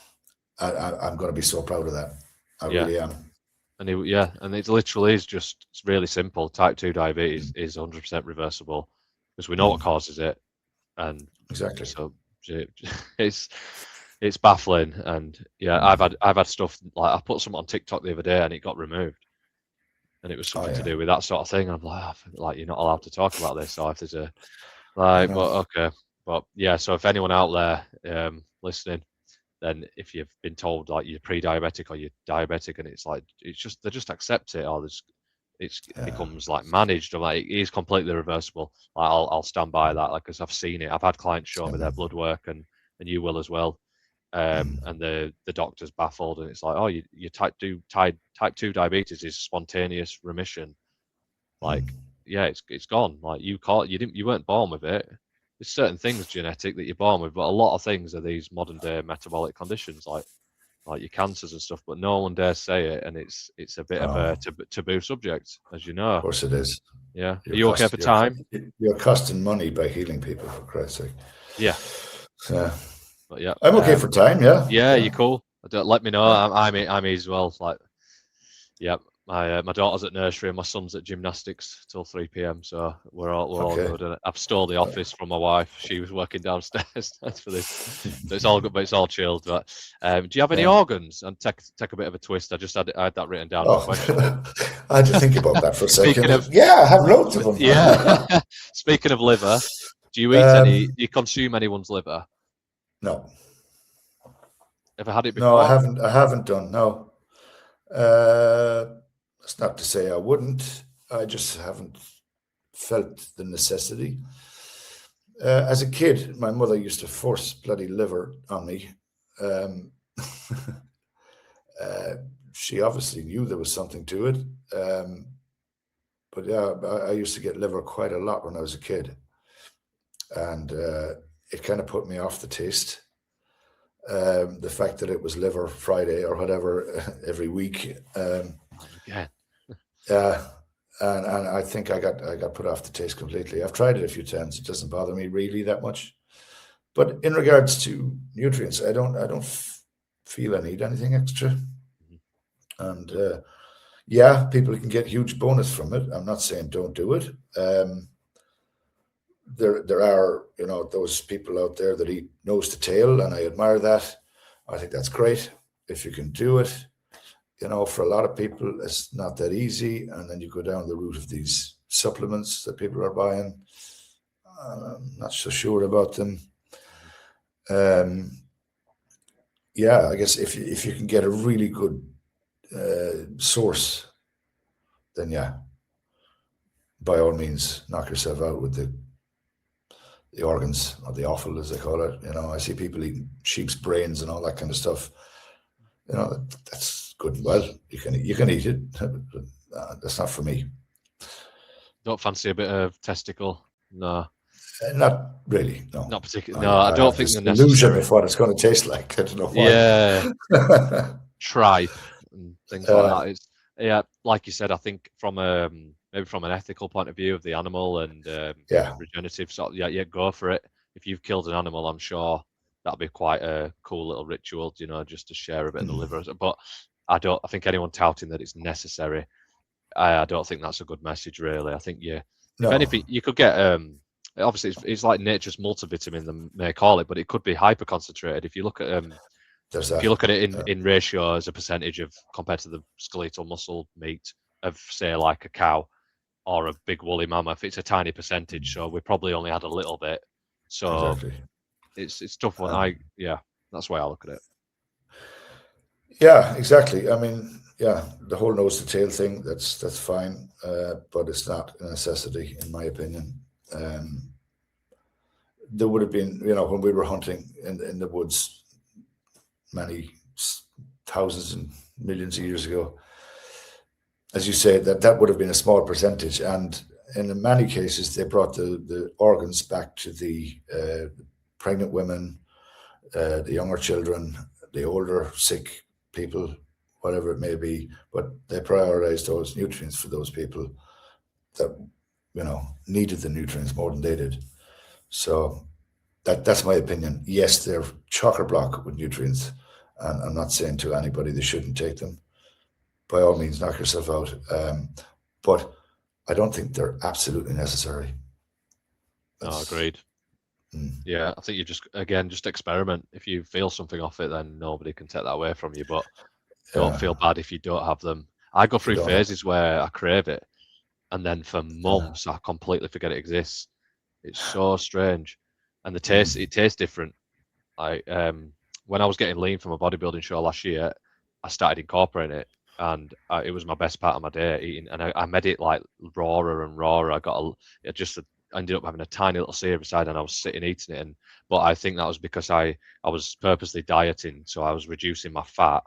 I'm going to be so proud of that. I Yeah. really am. And and it literally is just, it's really simple. Type 2 diabetes is 100% reversible because we know what causes it. And Exactly. so it's baffling. And yeah, I've had stuff like I put something on TikTok the other day and it got removed. And it was something to do with that sort of thing. I'm like, like you're not allowed to talk about this. So if there's a like, but okay. But yeah, so if anyone out there listening, then if you've been told like you're pre-diabetic or you're diabetic and it's like they just accept it, or it becomes like managed, or like it is completely reversible. Like I'll stand by that, like, because I've seen it. I've had clients show me their blood work, and you will as well. And the doctor's baffled, and it's like, oh, you type 2 diabetes is spontaneous remission. Like, yeah, it's gone. Like you weren't born with it. There's certain things genetic that you're born with, but a lot of things are these modern day metabolic conditions, like your cancers and stuff. But no one dares say it, and it's a bit of a taboo subject, as you know. Of course it is. Yeah. Are you okay for time? You're costing money by healing people, for Christ's sake. Yeah. But yeah, I'm okay for time. Yeah. Yeah, you're cool. Let me know. I'm as well. Like, yeah. My daughter's at nursery and my son's at gymnastics till 3 p.m. So we're all good. And I've stole the office from my wife. She was working downstairs. That's for this. So it's all good, but it's all chilled. But do you have any organs? And take a bit of a twist. I had that written down. Oh, I had to think about that for a second. I have loads of them. Yeah. Speaking of liver, do you eat any? Do you consume anyone's liver? No. Ever had it before? No, I haven't done. No. That's not to say I wouldn't. I just haven't felt the necessity. As a kid, my mother used to force bloody liver on me. She obviously knew there was something to it. But yeah, I used to get liver quite a lot when I was a kid. And it kind of put me off the taste. The fact that it was liver Friday or whatever every week. Yeah, and I think I got put off the taste completely. I've tried it a few times. It doesn't bother me really that much. But in regards to nutrients, I don't feel I need anything extra. And yeah, people can get huge bonus from it. I'm not saying don't do it. There are, you know, those people out there that eat nose to tail, and I admire that. I think that's great if you can do it. You know, for a lot of people, it's not that easy, and then you go down the route of these supplements that people are buying. I'm not so sure about them. Yeah, I guess if you can get a really good source, then yeah, by all means, knock yourself out with the organs, or the offal, as they call it. You know, I see people eating sheep's brains and all that kind of stuff. You know, that's good and well. You can eat it. That's not for me. Don't fancy a bit of testicle? No. Not really. No. Not particularly. No, I don't think they're necessary. Illusion of what it's going to taste like. I don't know why. Yeah. Tripe and things like that. Yeah, like you said, I think from maybe from an ethical point of view of the animal and regenerative sort, yeah, go for it. If you've killed an animal, I'm sure that'll be quite a cool little ritual, you know, just to share a bit of the liver. But I think anyone touting that it's necessary, I don't think that's a good message, really. I think if anything, you could get obviously it's like nature's multivitamin, they may call it, but it could be hyper concentrated. If you look at if you look at it in ratio as a percentage of compared to the skeletal muscle meat of, say, like a cow or a big woolly mammoth, it's a tiny percentage. So we probably only had a little bit. So it's tough when that's the way I look at it. Yeah, exactly. I mean, yeah, the whole nose to tail thing, that's fine, but it's not a necessity in my opinion. there would have been, when we were hunting in the woods many thousands and millions of years ago, as you say, that would have been a small percentage. And in many cases, they brought the organs back to the pregnant women, the younger children, the older sick people, whatever it may be. But they prioritized those nutrients for those people that, needed the nutrients more than they did. So that's my opinion. Yes, they're chock-a-block with nutrients. And I'm not saying to anybody they shouldn't take them. By all means, knock yourself out. But I don't think they're absolutely necessary. No, agreed. Yeah, I think you just experiment. If you feel something off it, then nobody can take that away from you. But don't feel bad if you don't have them. I go through phases where I crave it, and then for months I completely forget it exists. It's so strange, and it tastes different. When I was getting lean from a bodybuilding show last year, I started incorporating it, and it was my best part of my day eating. And I made it like rawer and rawer. I ended up having a tiny little sear beside, and I was sitting eating it. But I think that was because I was purposely dieting, so I was reducing my fat.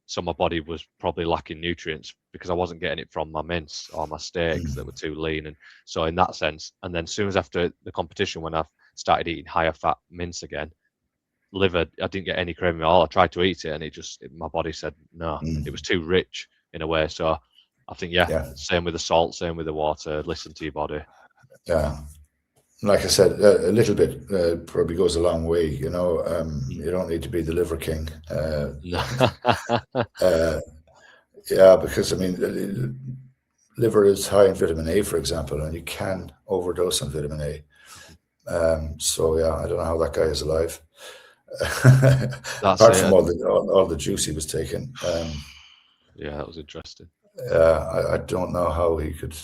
So my body was probably lacking nutrients because I wasn't getting it from my mince or my steaks that were too lean. And so in that sense, and then as soon as after the competition, when I started eating higher fat mince again, liver, I didn't get any craving at all. I tried to eat it, and my body said no. It was too rich in a way. So I think same with the salt, same with the water. Listen to your body. Yeah, like I said, a little bit probably goes a long way. You don't need to be the liver king. Yeah, because I mean, liver is high in vitamin A, for example, and you can overdose on vitamin A. So yeah, I don't know how that guy is alive. Apart from all the juice he was taking. Yeah, that was interesting. I don't know how he could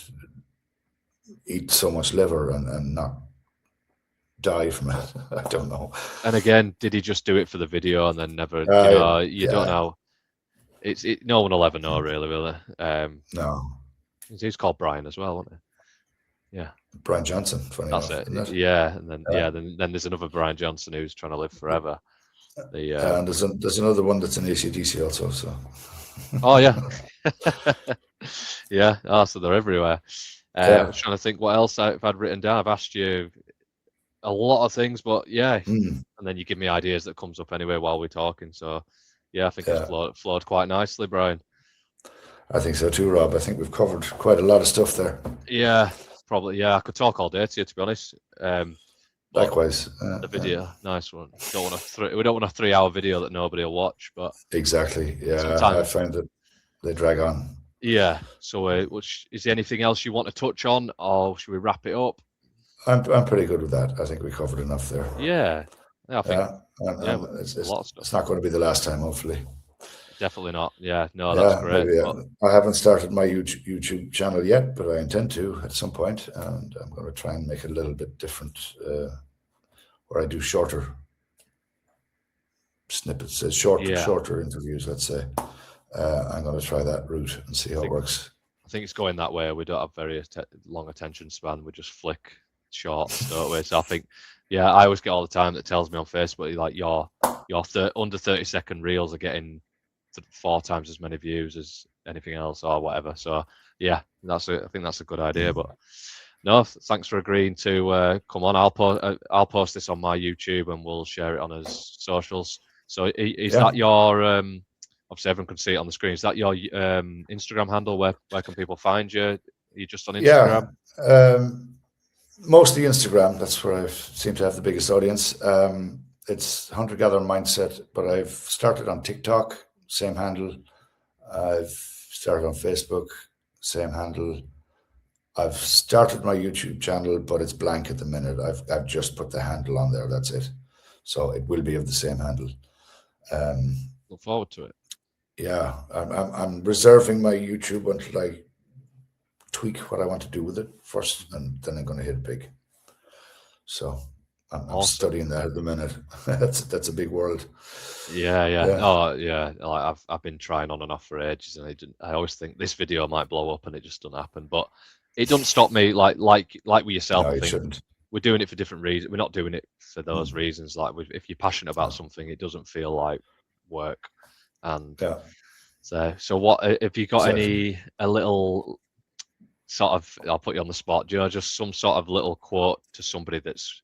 eat so much liver and not die from it. I don't know. And again, did he just do it for the video and then never? You don't know. No one will ever know, really, will they? No. He's called Brian as well, wasn't he? Yeah. Brian Johnson. Funny That's enough, it. isn't it? Yeah, and then then there's another Brian Johnson who's trying to live forever. And there's another one that's in ACDC also. So. Oh yeah. Yeah. Oh, so they're everywhere. I was trying to think what else I've had written down. I've asked you a lot of things, but and then you give me ideas that comes up anyway while we're talking. So yeah, I think it's flowed quite nicely, Brian. I think so too, Rob. I think we've covered quite a lot of stuff there. Yeah, probably. Yeah, I could talk all day to you, to be honest. Likewise. The video, nice one. We don't want a 3-hour video that nobody will watch, but exactly. Yeah, I find that they drag on. Yeah. So, is there anything else you want to touch on, or should we wrap it up? I'm pretty good with that. I think we covered enough there. Yeah. I think. It's not going to be the last time, hopefully. Definitely not. Yeah. No, that's great. Maybe, I haven't started my YouTube channel yet, but I intend to at some point, and I'm going to try and make it a little bit different, where I do shorter snippets, shorter interviews, let's say. I'm going to try that route and see how it works. I think it's going that way. We don't have very long attention span. We just flick shorts, don't we? So I think, I always get all the time that tells me on Facebook, like your under 30-second reels are getting 4 times as many views as anything else or whatever. So I think that's a good idea. But no, thanks for agreeing to come on. I'll post this on my YouTube and we'll share it on his socials. So is that your obviously everyone can see it on the screen. Is that your Instagram handle? Where can people find you? Are you just on Instagram? Yeah, mostly Instagram. That's where I seem to have the biggest audience. It's Hunter Gatherer Mindset, but I've started on TikTok, same handle. I've started on Facebook, same handle. I've started my YouTube channel, but it's blank at the minute. I've just put the handle on there. That's it. So it will be of the same handle. Look forward to it. Yeah, I'm reserving my YouTube until I tweak what I want to do with it first, and then I'm going to hit it big. So I'm studying that at the minute. That's a big world. Yeah. Oh, yeah. Like I've been trying on and off for ages, and I always think this video might blow up, and it just doesn't happen. But it doesn't stop me. Like with yourself, No, I it think shouldn't. we're doing it for different reasons. We're not doing it for those reasons. Like if you're passionate about something, it doesn't feel like work. And so what have you got a little sort of, I'll put you on the spot, just some sort of little quote to somebody that's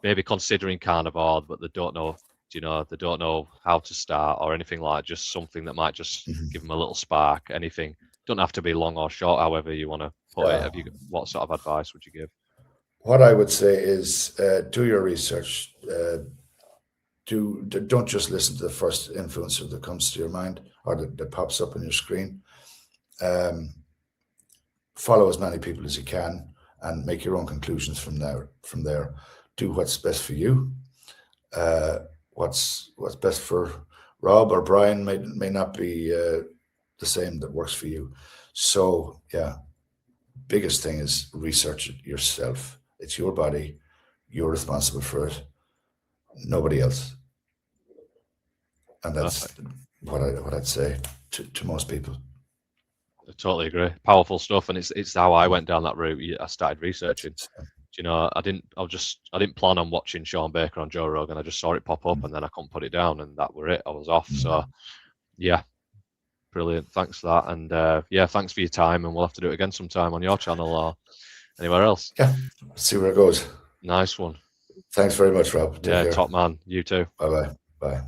maybe considering carnivore, but they don't know, they don't know how to start or anything like, just something that might just give them a little spark. Anything, don't have to be long or short, however you want to put it. What sort of advice would you give? What I would say is do your research. Don't just listen to the first influencer that comes to your mind or that pops up on your screen. Follow as many people as you can and make your own conclusions from there. Do what's best for you. What's best for Rob or Brian may not be the same that works for you. So yeah, biggest thing is research it yourself. It's your body. You're responsible for it. Nobody else. And that's what I'd say to most people. I totally agree. Powerful stuff, and it's how I went down that route. I started researching. I didn't plan on watching Sean Baker on Joe Rogan. I just saw it pop up, and then I couldn't put it down, and that were it. I was off. So, yeah, brilliant. Thanks for that, and thanks for your time. And we'll have to do it again sometime on your channel or anywhere else. Yeah, let's see where it goes. Nice one. Thanks very much, Rob. Take care. Top man. You too. Bye-bye. Bye.